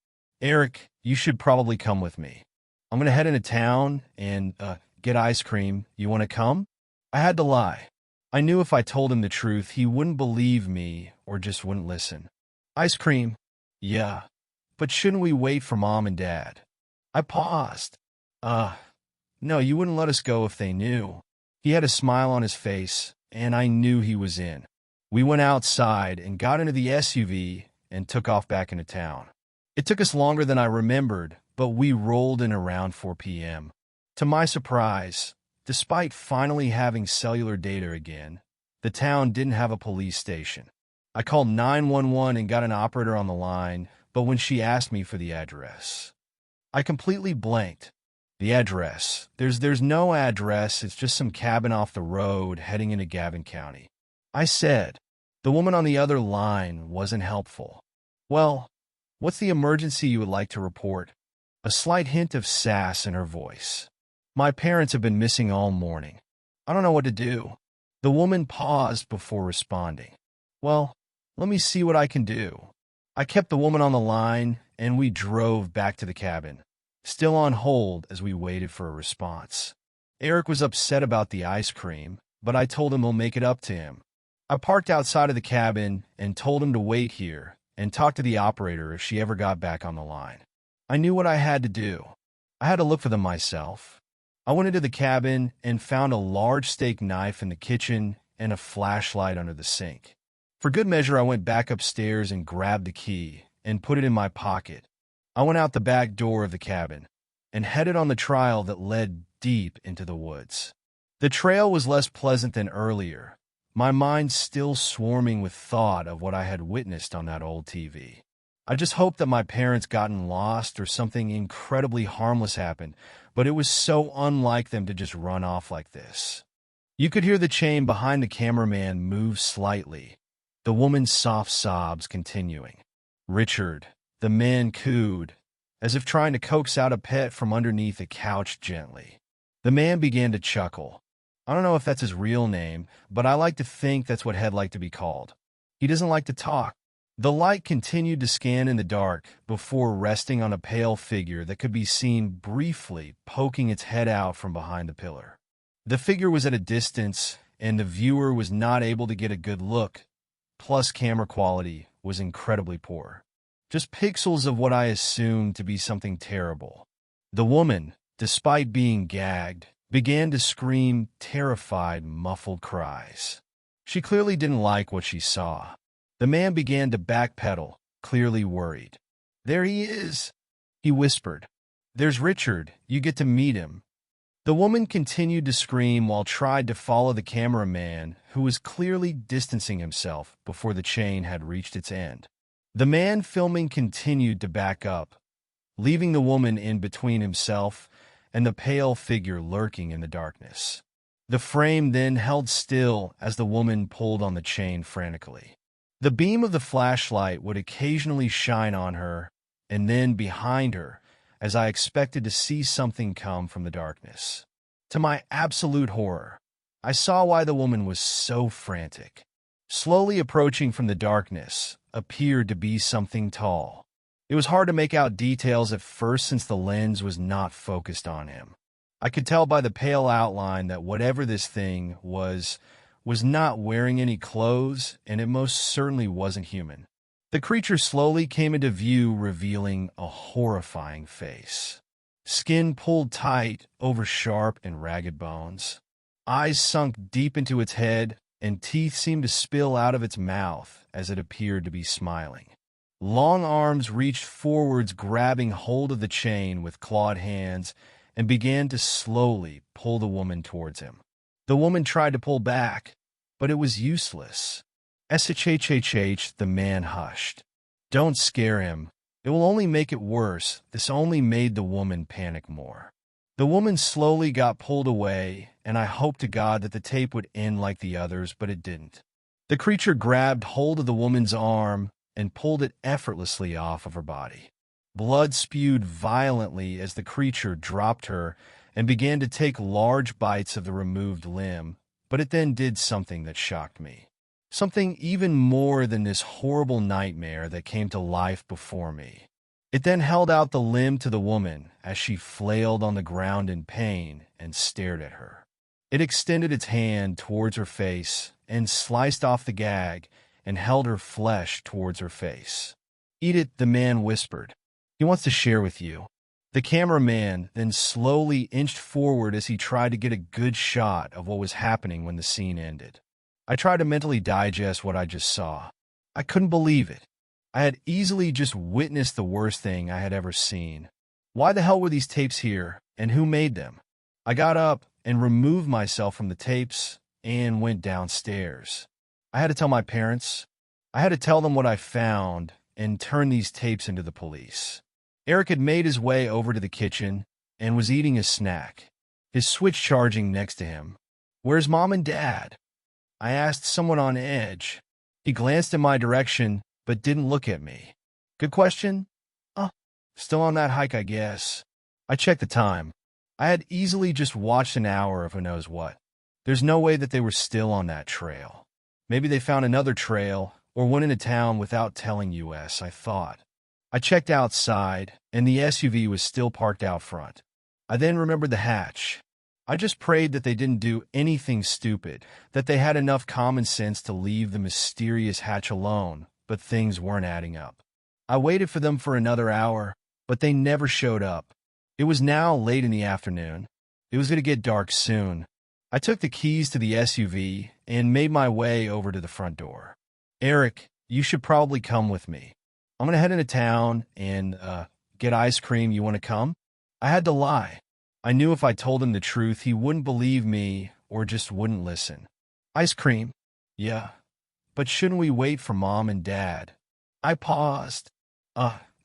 "Eric, you should probably come with me. I'm going to head into town and get ice cream. You want to come?" I had to lie. I knew if I told him the truth, he wouldn't believe me or just wouldn't listen. "Ice cream? Yeah. But shouldn't we wait for Mom and Dad?" I paused. No, you wouldn't let us go if they knew." He had a smile on his face, and I knew he was in. We went outside and got into the SUV and took off back into town. It took us longer than I remembered, but we rolled in around 4 p.m. To my surprise, despite finally having cellular data again, the town didn't have a police station. I called 911 and got an operator on the line, but when she asked me for the address, I completely blanked. The address. There's no address. It's just some cabin off the road heading into Gavin County. I said. The woman on the other line wasn't helpful. "Well, what's the emergency you would like to report?" A slight hint of sass in her voice. "My parents have been missing all morning. I don't know what to do." The woman paused before responding. "Well, let me see what I can do." I kept the woman on the line, and we drove back to the cabin, still on hold as we waited for a response. Eric was upset about the ice cream, but I told him we'll make it up to him. I parked outside of the cabin and told him to wait here and talk to the operator if she ever got back on the line. I knew what I had to do. I had to look for them myself. I went into the cabin and found a large steak knife in the kitchen and a flashlight under the sink. For good measure, I went back upstairs and grabbed the key and put it in my pocket. I went out the back door of the cabin and headed on the trail that led deep into the woods. The trail was less pleasant than earlier, my mind still swarming with thought of what I had witnessed on that old TV. I just hoped that my parents gotten lost or something incredibly harmless happened, but it was so unlike them to just run off like this. You could hear the chain behind the cameraman move slightly, the woman's soft sobs continuing. "Richard," the man cooed, as if trying to coax out a pet from underneath a couch gently. The man began to chuckle. I don't know if that's his real name, but I like to think that's what he'd like to be called. He doesn't like to talk. The light continued to scan in the dark before resting on a pale figure that could be seen briefly poking its head out from behind the pillar. The figure was at a distance, and the viewer was not able to get a good look, plus camera quality was incredibly poor. Just pixels of what I assumed to be something terrible. The woman, despite being gagged, began to scream terrified, muffled cries. She clearly didn't like what she saw. The man began to backpedal, clearly worried. "There he is," he whispered. "There's Richard. You get to meet him." The woman continued to scream while tried to follow the cameraman, who was clearly distancing himself before the chain had reached its end. The man filming continued to back up, leaving the woman in between himself and the pale figure lurking in the darkness. The frame then held still as the woman pulled on the chain frantically. The beam of the flashlight would occasionally shine on her, and then behind her, as I expected to see something come from the darkness. To my absolute horror, I saw why the woman was so frantic. Slowly approaching from the darkness appeared to be something tall. It was hard to make out details at first since the lens was not focused on him. I could tell by the pale outline that whatever this thing was not wearing any clothes, and it most certainly wasn't human. The creature slowly came into view, revealing a horrifying face. Skin pulled tight over sharp and ragged bones. Eyes sunk deep into its head, and teeth seemed to spill out of its mouth as it appeared to be smiling. Long arms reached forwards, grabbing hold of the chain with clawed hands, and began to slowly pull the woman towards him. The woman tried to pull back, but it was useless. "SHHHH," the man hushed. "Don't scare him. It will only make it worse." This only made the woman panic more. The woman slowly got pulled away, and I hoped to God that the tape would end like the others, but it didn't. The creature grabbed hold of the woman's arm and pulled it effortlessly off of her body. Blood spewed violently as the creature dropped her and began to take large bites of the removed limb, but it then did something that shocked me. Something even more than this horrible nightmare that came to life before me. It then held out the limb to the woman as she flailed on the ground in pain and stared at her. It extended its hand towards her face and sliced off the gag and held her flesh towards her face. "Eat it," the man whispered. "He wants to share with you." The cameraman then slowly inched forward as he tried to get a good shot of what was happening when the scene ended. I tried to mentally digest what I just saw. I couldn't believe it. I had easily just witnessed the worst thing I had ever seen. Why the hell were these tapes here, and who made them? I got up and removed myself from the tapes and went downstairs. I had to tell my parents. I had to tell them what I found and turn these tapes into the police. Eric had made his way over to the kitchen and was eating a snack, his Switch charging next to him. "Where's Mom and Dad?" I asked, somewhat on edge. He glanced in my direction, but didn't look at me. "Good question. Still on that hike, I guess." I checked the time. I had easily just watched an hour of who knows what. There's no way that they were still on that trail. Maybe they found another trail or went into town without telling us, I thought. I checked outside, and the SUV was still parked out front. I then remembered the hatch. I just prayed that they didn't do anything stupid, that they had enough common sense to leave the mysterious hatch alone, but things weren't adding up. I waited for them for another hour, but they never showed up. It was now late in the afternoon. It was going to get dark soon. I took the keys to the SUV and made my way over to the front door. "Eric, you should probably come with me. I'm going to head into town and get ice cream. You want to come?" I had to lie. I knew if I told him the truth, he wouldn't believe me or just wouldn't listen. "Ice cream?" "Yeah. But shouldn't we wait for Mom and Dad?" I paused.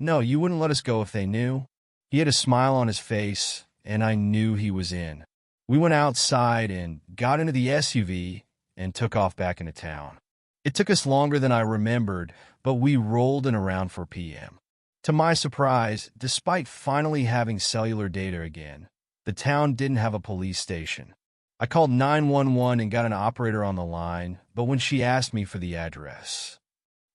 No, you wouldn't let us go if they knew." He had a smile on his face, and I knew he was in. We went outside and got into the SUV and took off back into town. It took us longer than I remembered, but we rolled in around 4 p.m. To my surprise, despite finally having cellular data again, the town didn't have a police station. I called 911 and got an operator on the line, but when she asked me for the address,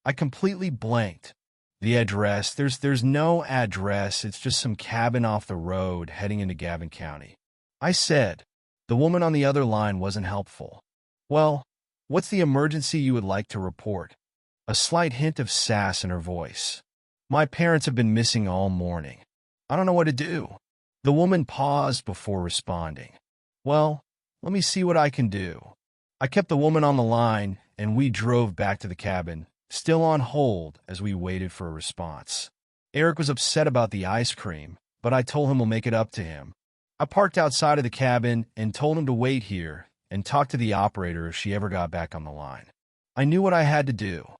I completely blanked. The address, there's no address, it's just some cabin off the road heading into Gavin County. I said, The woman on the other line wasn't helpful. "Well, what's the emergency you would like to report?" A slight hint of sass in her voice. "My parents have been missing all morning. I don't know what to do." The woman paused before responding. "Well, let me see what I can do." I kept the woman on the line, and we drove back to the cabin, still on hold as we waited for a response. Eric was upset about the ice cream, but I told him we'll make it up to him. I parked outside of the cabin and told him to wait here and talk to the operator if she ever got back on the line. I knew what I had to do.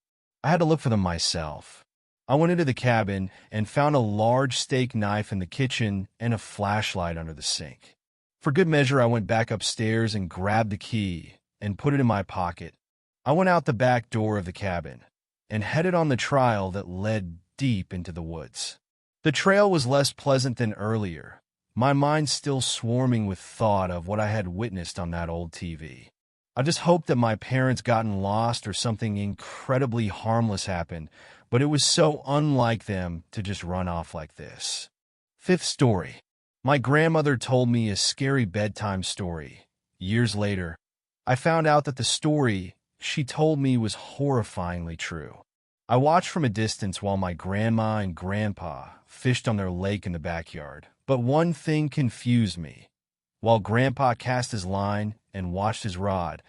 I had to look for them myself. I went into the cabin and found a large steak knife in the kitchen and a flashlight under the sink. For good measure, I went back upstairs and grabbed the key and put it in my pocket. I went out the back door of the cabin and headed on the trail that led deep into the woods. The trail was less pleasant than earlier, my mind still swarming with thought of what I had witnessed on that old TV. I just hoped that my parents gotten lost or something incredibly harmless happened, but it was so unlike them to just run off like this. Fifth story. My grandmother told me a scary bedtime story. Years later, I found out that the story she told me was horrifyingly true. I watched from a distance while my grandma and grandpa fished on their lake in the backyard, but one thing confused me. While grandpa cast his line and watched his rod,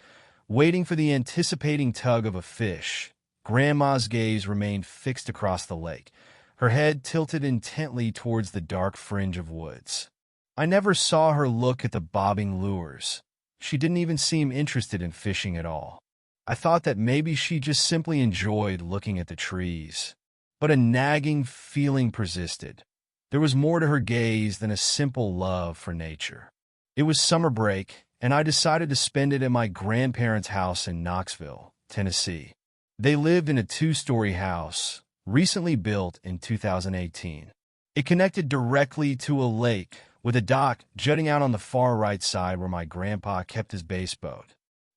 waiting for the anticipating tug of a fish, grandma's gaze remained fixed across the lake, her head tilted intently towards the dark fringe of woods. I never saw her look at the bobbing lures. She didn't even seem interested in fishing at all. I thought that maybe she just simply enjoyed looking at the trees. But a nagging feeling persisted. There was more to her gaze than a simple love for nature. It was summer break, and I decided to spend it at my grandparents' house in Knoxville, Tennessee. They lived in a 2-story house, recently built in 2018. It connected directly to a lake, with a dock jutting out on the far right side where my grandpa kept his bass boat.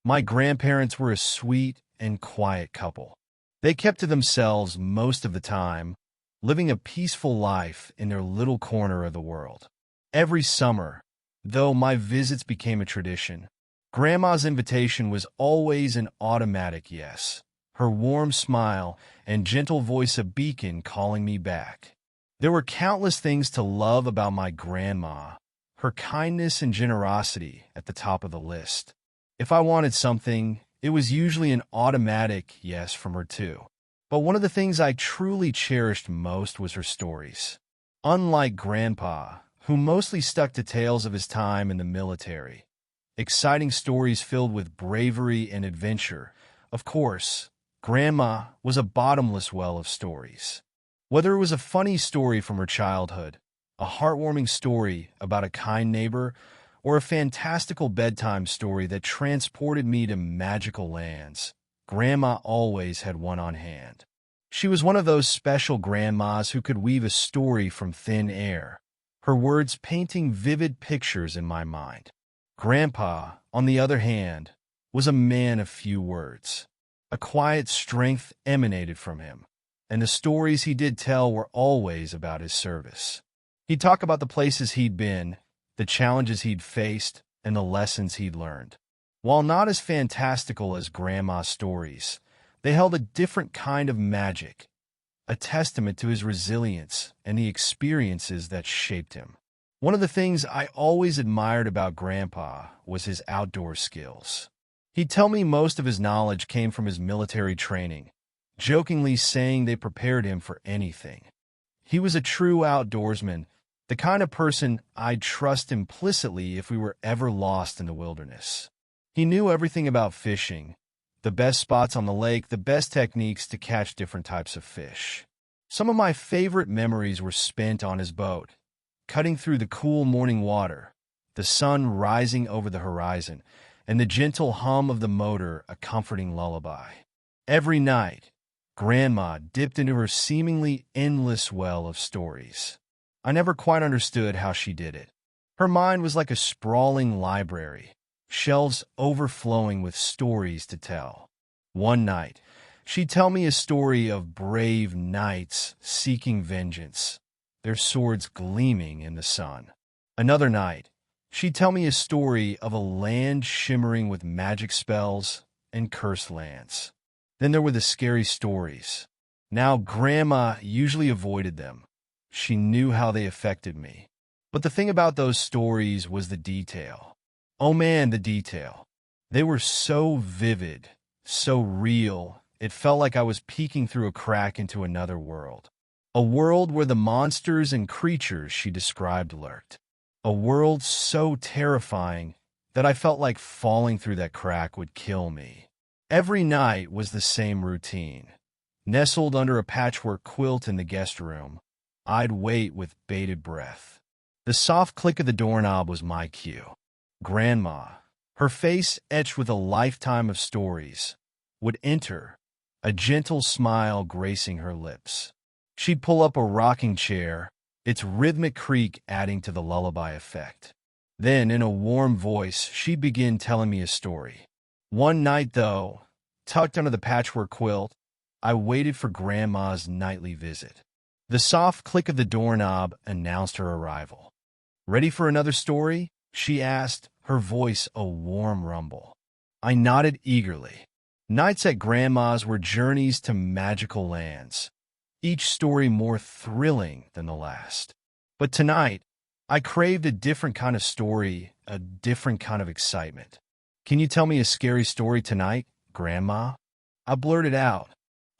My grandparents were a sweet and quiet couple. They kept to themselves most of the time, living a peaceful life in their little corner of the world. Every summer, though my visits became a tradition, Grandma's invitation was always an automatic yes, her warm smile and gentle voice a beacon calling me back. There were countless things to love about my grandma, her kindness and generosity at the top of the list. If I wanted something, it was usually an automatic yes from her too. But one of the things I truly cherished most was her stories. Unlike Grandpa, who mostly stuck to tales of his time in the military, exciting stories filled with bravery and adventure, of course, Grandma was a bottomless well of stories. Whether it was a funny story from her childhood, a heartwarming story about a kind neighbor, or a fantastical bedtime story that transported me to magical lands, Grandma always had one on hand. She was one of those special grandmas who could weave a story from thin air, her words painting vivid pictures in my mind. Grandpa, on the other hand, was a man of few words. A quiet strength emanated from him, and the stories he did tell were always about his service. He'd talk about the places he'd been, the challenges he'd faced, and the lessons he'd learned. While not as fantastical as Grandma's stories, they held a different kind of magic, a testament to his resilience and the experiences that shaped him. One of the things I always admired about Grandpa was his outdoor skills. He'd tell me most of his knowledge came from his military training, jokingly saying they prepared him for anything. He was a true outdoorsman, the kind of person I'd trust implicitly if we were ever lost in the wilderness. He knew everything about fishing, the best spots on the lake, the best techniques to catch different types of fish. Some of my favorite memories were spent on his boat, cutting through the cool morning water, the sun rising over the horizon, and the gentle hum of the motor a comforting lullaby. Every night, Grandma dipped into her seemingly endless well of stories. I never quite understood how she did it. Her mind was like a sprawling library, shelves overflowing with stories to tell. One night, she'd tell me a story of brave knights seeking vengeance, their swords gleaming in the sun. Another night, She'd tell me a story of a land shimmering with magic spells and cursed lands. Then there were the scary stories. Now, Grandma usually avoided them. She knew how they affected me. But the thing about those stories was the detail. Oh man, the detail. They were so vivid, so real, it felt like I was peeking through a crack into another world. A world where the monsters and creatures she described lurked. A world so terrifying that I felt like falling through that crack would kill me. Every night was the same routine. Nestled under a patchwork quilt in the guest room, I'd wait with bated breath. The soft click of the doorknob was my cue. Grandma, her face etched with a lifetime of stories, would enter, a gentle smile gracing her lips. She'd pull up a rocking chair, its rhythmic creak adding to the lullaby effect. Then, in a warm voice, she'd begin telling me a story. One night, though, tucked under the patchwork quilt, I waited for Grandma's nightly visit. The soft click of the doorknob announced her arrival. "Ready for another story?" she asked, her voice a warm rumble. I nodded eagerly. Nights at Grandma's were journeys to magical lands, each story more thrilling than the last. But tonight, I craved a different kind of story, a different kind of excitement. "Can you tell me a scary story tonight, Grandma?" I blurted out.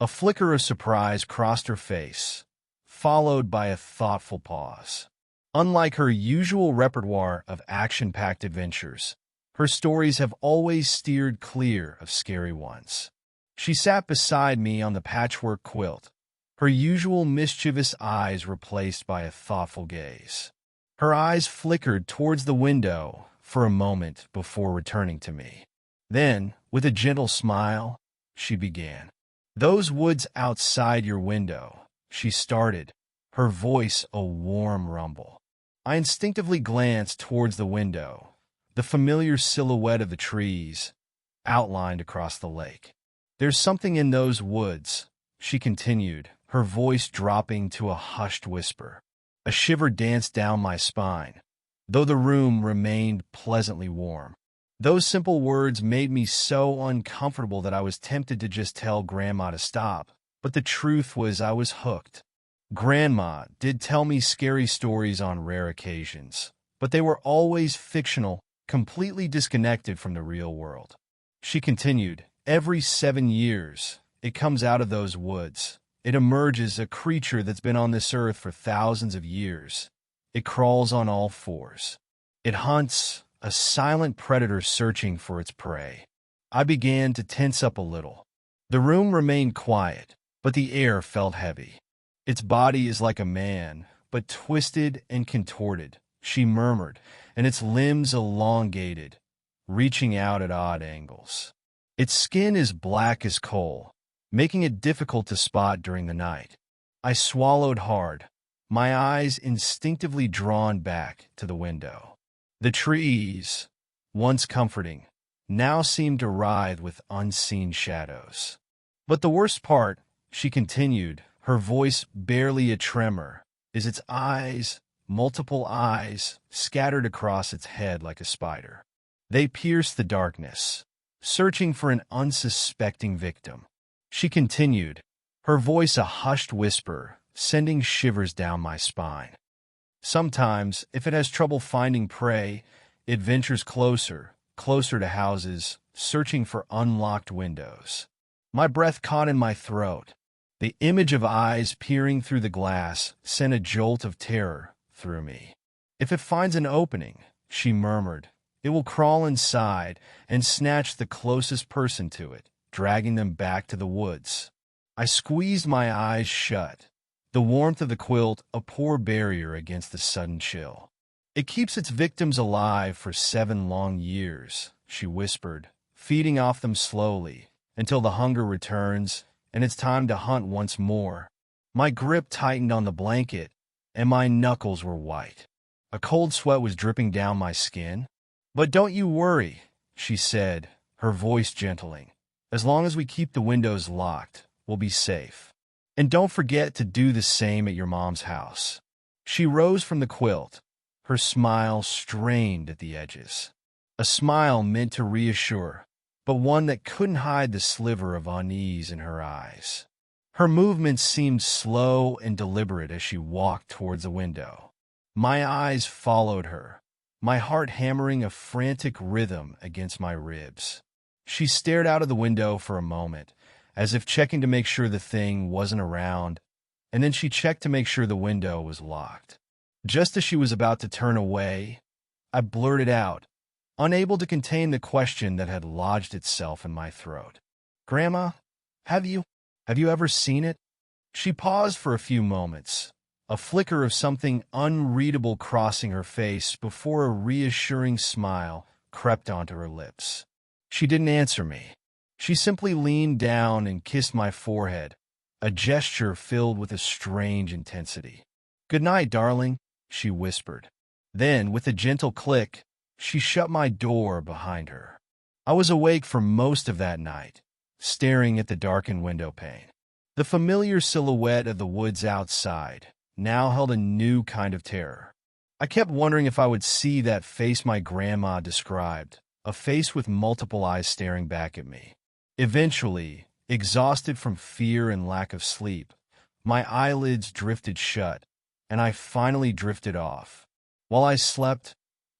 A flicker of surprise crossed her face, followed by a thoughtful pause. Unlike her usual repertoire of action-packed adventures, her stories have always steered clear of scary ones. She sat beside me on the patchwork quilt, her usual mischievous eyes replaced by a thoughtful gaze. Her eyes flickered towards the window for a moment before returning to me. Then, with a gentle smile, she began. "Those woods outside your window," she started, her voice a warm rumble. I instinctively glanced towards the window, the familiar silhouette of the trees, outlined across the lake. "There's something in those woods," she continued, her voice dropping to a hushed whisper. A shiver danced down my spine, though the room remained pleasantly warm. Those simple words made me so uncomfortable that I was tempted to just tell Grandma to stop, but the truth was I was hooked. Grandma did tell me scary stories on rare occasions, but they were always fictional, completely disconnected from the real world. She continued, "Every 7 years, it comes out of those woods. It emerges a creature that's been on this earth for thousands of years. It crawls on all fours. It hunts, a silent predator searching for its prey." I began to tense up a little. The room remained quiet, but the air felt heavy. "Its body is like a man, but twisted and contorted," she murmured, "and its limbs elongated, reaching out at odd angles. Its skin is black as coal, making it difficult to spot during the night." I swallowed hard, my eyes instinctively drawn back to the window. The trees, once comforting, now seemed to writhe with unseen shadows. "But the worst part," she continued, her voice barely a tremor, "is its eyes, multiple eyes, scattered across its head like a spider. They pierce the darkness, searching for an unsuspecting victim." She continued, her voice a hushed whisper, sending shivers down my spine. "Sometimes, if it has trouble finding prey, it ventures closer, closer to houses, searching for unlocked windows." My breath caught in my throat. The image of eyes peering through the glass sent a jolt of terror through me. "If it finds an opening," she murmured, "it will crawl inside and snatch the closest person to it, dragging them back to the woods." I squeezed my eyes shut, the warmth of the quilt a poor barrier against the sudden chill. "It keeps its victims alive for 7 long years," she whispered, "feeding off them slowly, until the hunger returns and it's time to hunt once more." My grip tightened on the blanket, and my knuckles were white. A cold sweat was dripping down my skin. "But don't you worry," she said, her voice gentling. "As long as we keep the windows locked, we'll be safe. And don't forget to do the same at your mom's house." She rose from the quilt, her smile strained at the edges. A smile meant to reassure, but one that couldn't hide the sliver of unease in her eyes. Her movements seemed slow and deliberate as she walked towards the window. My eyes followed her, my heart hammering a frantic rhythm against my ribs. She stared out of the window for a moment, as if checking to make sure the thing wasn't around, and then she checked to make sure the window was locked. Just as she was about to turn away, I blurted out, unable to contain the question that had lodged itself in my throat. "Grandma, have you ever seen it?" She paused for a few moments, a flicker of something unreadable crossing her face before a reassuring smile crept onto her lips. She didn't answer me. She simply leaned down and kissed my forehead, a gesture filled with a strange intensity. "Good night, darling," she whispered. Then, with a gentle click, she shut my door behind her. I was awake for most of that night, staring at the darkened window pane. The familiar silhouette of the woods outside now held a new kind of terror. I kept wondering if I would see that face my grandma described, a face with multiple eyes staring back at me. Eventually, exhausted from fear and lack of sleep, my eyelids drifted shut, and I finally drifted off. While I slept,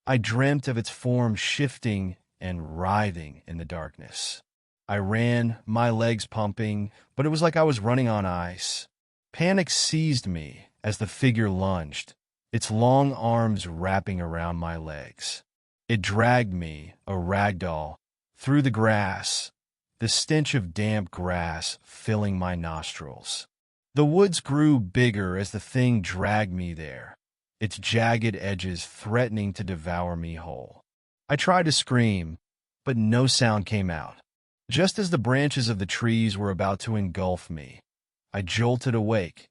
I dreamt of its form shifting and writhing in the darkness. I ran, my legs pumping, but it was like I was running on ice. Panic seized me as the figure lunged, its long arms wrapping around my legs. It dragged me, a rag doll, through the grass, the stench of damp grass filling my nostrils. The woods grew bigger as the thing dragged me there, its jagged edges threatening to devour me whole. I tried to scream, but no sound came out. Just as the branches of the trees were about to engulf me, I jolted awake,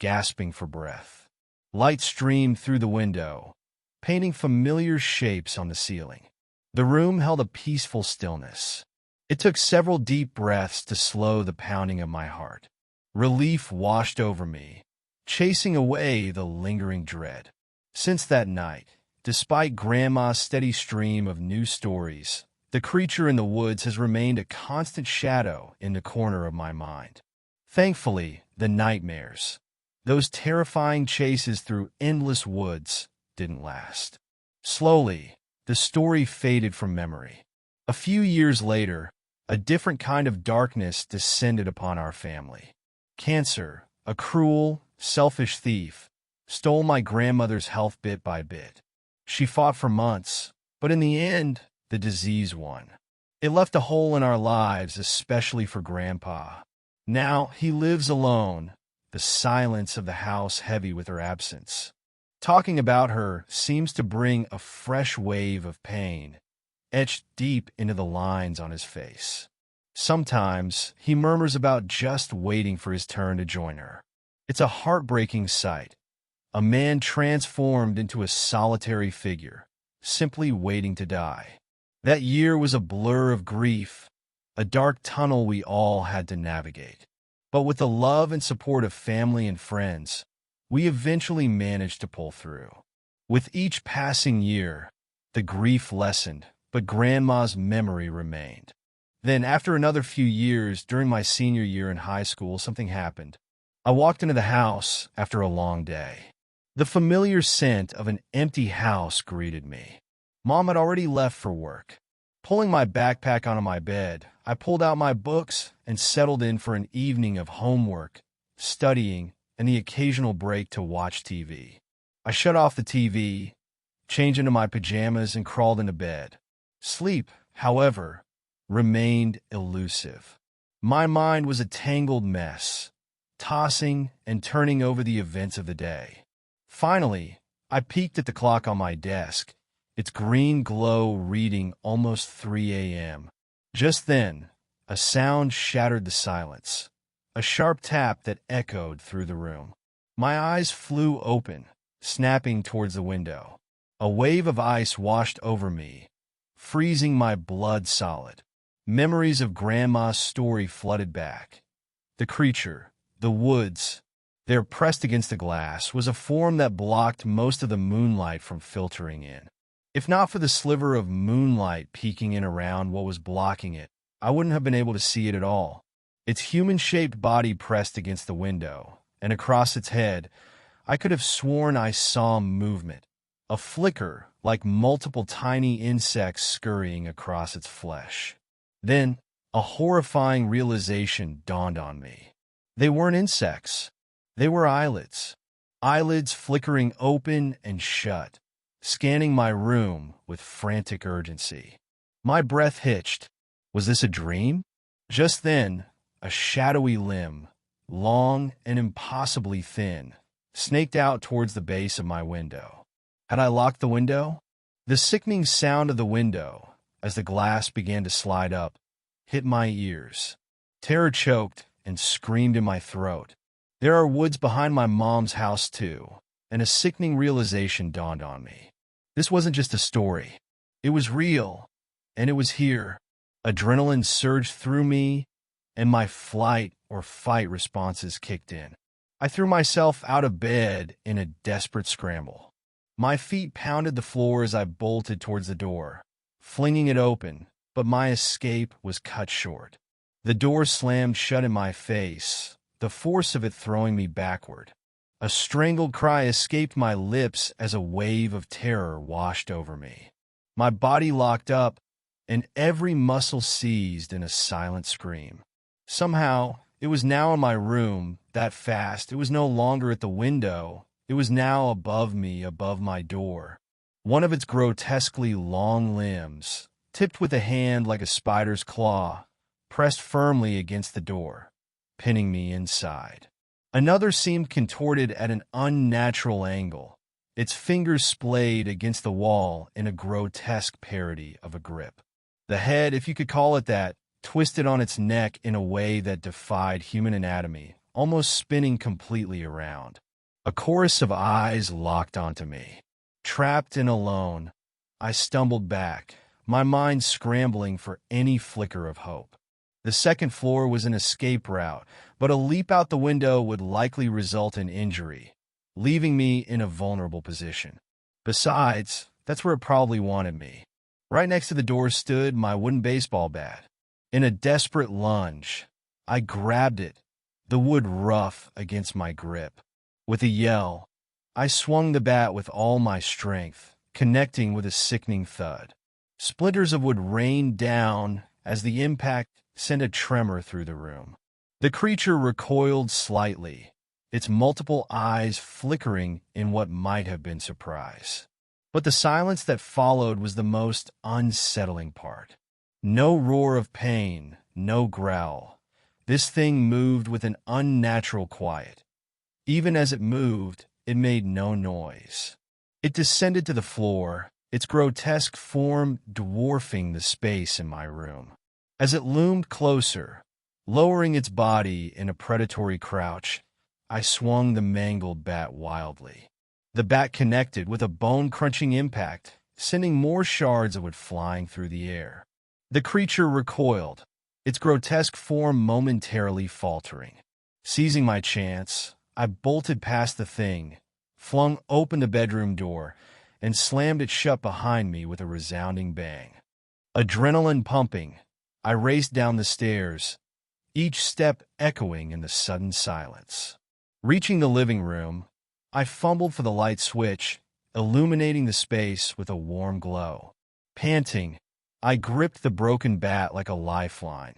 gasping for breath. Light streamed through the window, painting familiar shapes on the ceiling. The room held a peaceful stillness. It took several deep breaths to slow the pounding of my heart. Relief washed over me, chasing away the lingering dread. Since that night, despite Grandma's steady stream of new stories, the creature in the woods has remained a constant shadow in the corner of my mind. Thankfully, the nightmares, those terrifying chases through endless woods, didn't last. Slowly, the story faded from memory. A few years later, a different kind of darkness descended upon our family. Cancer, a cruel, selfish thief, stole my grandmother's health bit by bit. She fought for months, but in the end, the disease won. It left a hole in our lives, especially for Grandpa. Now he lives alone, the silence of the house heavy with her absence. Talking about her seems to bring a fresh wave of pain, etched deep into the lines on his face. Sometimes he murmurs about just waiting for his turn to join her. It's a heartbreaking sight, a man transformed into a solitary figure, simply waiting to die. That year was a blur of grief, a dark tunnel we all had to navigate. But with the love and support of family and friends, we eventually managed to pull through. With each passing year, the grief lessened, but Grandma's memory remained. Then, after another few years, during my senior year in high school, something happened. I walked into the house after a long day. The familiar scent of an empty house greeted me. Mom had already left for work. Pulling my backpack onto my bed, I pulled out my books and settled in for an evening of homework, studying, and the occasional break to watch TV. I shut off the TV, changed into my pajamas, and crawled into bed. Sleep, however, remained elusive. My mind was a tangled mess, tossing and turning over the events of the day. Finally, I peeked at the clock on my desk, its green glow reading almost 3 a.m. Just then, a sound shattered the silence, a sharp tap that echoed through the room. My eyes flew open, snapping towards the window. A wave of ice washed over me, freezing my blood solid. Memories of Grandma's story flooded back. The creature, the woods, There, pressed against the glass, was a form that blocked most of the moonlight from filtering in. If not for the sliver of moonlight peeking in around what was blocking it, I wouldn't have been able to see it at all. Its human-shaped body pressed against the window, and across its head, I could have sworn I saw movement, a flicker like multiple tiny insects scurrying across its flesh. Then, a horrifying realization dawned on me. They weren't insects. They were eyelids. Eyelids flickering open and shut, scanning my room with frantic urgency. My breath hitched. Was this a dream? Just then, a shadowy limb, long and impossibly thin, snaked out towards the base of my window. Had I locked the window? The sickening sound of the window, as the glass began to slide up, hit my ears. Terror choked and screamed in my throat. There are woods behind my mom's house, too, and a sickening realization dawned on me. This wasn't just a story. It was real, and it was here. Adrenaline surged through me, and my flight or fight responses kicked in. I threw myself out of bed in a desperate scramble. My feet pounded the floor as I bolted towards the door, flinging it open, but my escape was cut short. The door slammed shut in my face, the force of it throwing me backward. A strangled cry escaped my lips as a wave of terror washed over me. My body locked up, and every muscle seized in a silent scream. Somehow, it was now in my room, that fast. It was no longer at the window. It was now above me, above my door. One of its grotesquely long limbs, tipped with a hand like a spider's claw, pressed firmly against the door, pinning me inside. Another seemed contorted at an unnatural angle, its fingers splayed against the wall in a grotesque parody of a grip. The head, if you could call it that, twisted on its neck in a way that defied human anatomy, almost spinning completely around. A chorus of eyes locked onto me. Trapped and alone, I stumbled back, my mind scrambling for any flicker of hope. The second floor was an escape route, but a leap out the window would likely result in injury, leaving me in a vulnerable position. Besides, that's where it probably wanted me. Right next to the door stood my wooden baseball bat. In a desperate lunge, I grabbed it, the wood rough against my grip. With a yell, I swung the bat with all my strength, connecting with a sickening thud. Splinters of wood rained down as the impact sent a tremor through the room. The creature recoiled slightly, its multiple eyes flickering in what might have been surprise. But the silence that followed was the most unsettling part. No roar of pain, no growl. This thing moved with an unnatural quiet. Even as it moved, it made no noise. It descended to the floor, its grotesque form dwarfing the space in my room. As it loomed closer, lowering its body in a predatory crouch, I swung the mangled bat wildly. The bat connected with a bone-crunching impact, sending more shards of wood flying through the air. The creature recoiled, its grotesque form momentarily faltering. Seizing my chance, I bolted past the thing, flung open the bedroom door, and slammed it shut behind me with a resounding bang. Adrenaline pumping, I raced down the stairs, each step echoing in the sudden silence. Reaching the living room, I fumbled for the light switch, illuminating the space with a warm glow. Panting, I gripped the broken bat like a lifeline,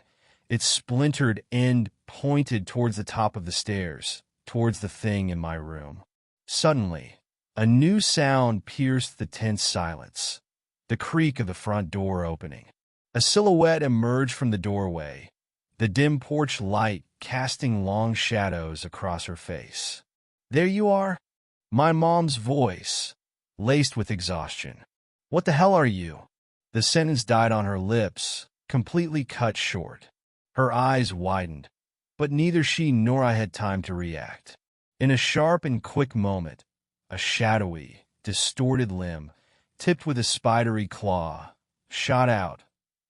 its splintered end pointed towards the top of the stairs, towards the thing in my room. Suddenly, a new sound pierced the tense silence, the creak of the front door opening. A silhouette emerged from the doorway, the dim porch light casting long shadows across her face. "There you are?" My mom's voice, laced with exhaustion. "What the hell are you?" The sentence died on her lips, completely cut short. Her eyes widened, but neither she nor I had time to react. In a sharp and quick moment, a shadowy, distorted limb, tipped with a spidery claw, shot out,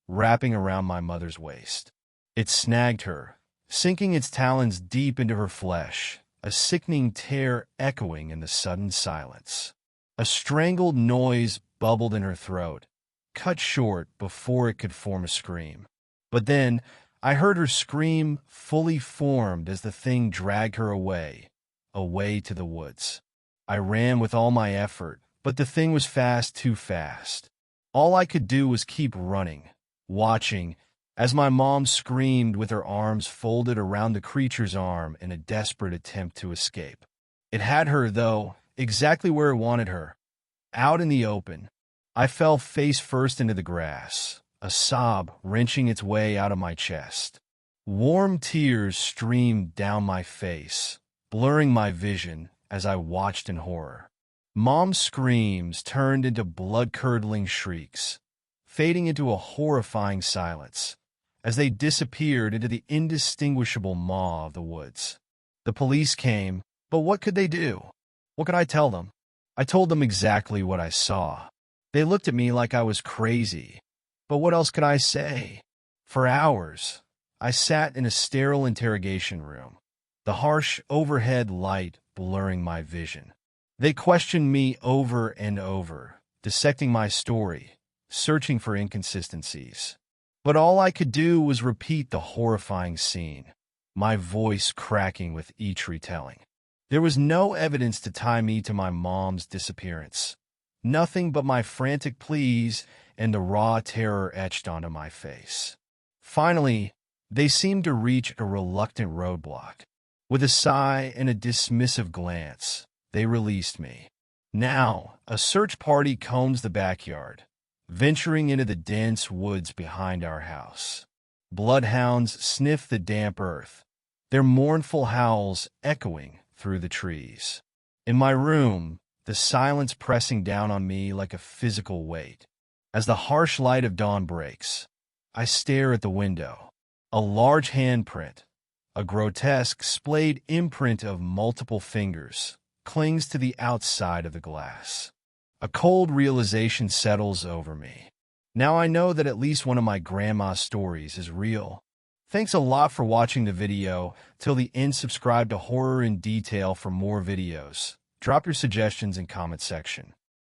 wrapping around my mother's waist. It snagged her, sinking its talons deep into her flesh, a sickening tear echoing in the sudden silence. A strangled noise bubbled in her throat, cut short before it could form a scream. But then, I heard her scream fully formed as the thing dragged her away to the woods. I ran with all my effort, but the thing was too fast. All I could do was keep running, watching, as my mom screamed with her arms folded around the creature's arm in a desperate attempt to escape. It had her, though, exactly where it wanted her, out in the open. I fell face first into the grass, a sob wrenching its way out of my chest. Warm tears streamed down my face, blurring my vision as I watched in horror. Mom's screams turned into blood-curdling shrieks, fading into a horrifying silence as they disappeared into the indistinguishable maw of the woods. The police came, but what could they do? What could I tell them? I told them exactly what I saw. They looked at me like I was crazy, but what else could I say? For hours, I sat in a sterile interrogation room, the harsh overhead light blurring my vision. They questioned me over and over, dissecting my story, searching for inconsistencies. But all I could do was repeat the horrifying scene, my voice cracking with each retelling. There was no evidence to tie me to my mom's disappearance. Nothing but my frantic pleas and the raw terror etched onto my face. Finally, they seemed to reach a reluctant roadblock. With a sigh and a dismissive glance, they released me. Now, a search party combs the backyard, venturing into the dense woods behind our house. Bloodhounds sniff the damp earth, their mournful howls echoing through the trees. In my room, the silence pressing down on me like a physical weight. As the harsh light of dawn breaks, I stare at the window. A large handprint, a grotesque splayed imprint of multiple fingers, clings to the outside of the glass. A cold realization settles over me. Now I know that at least one of my grandma's stories is real. Thanks a lot for watching the video. Till the end, subscribe to Horror in Detail for more videos. Drop your suggestions in comment section.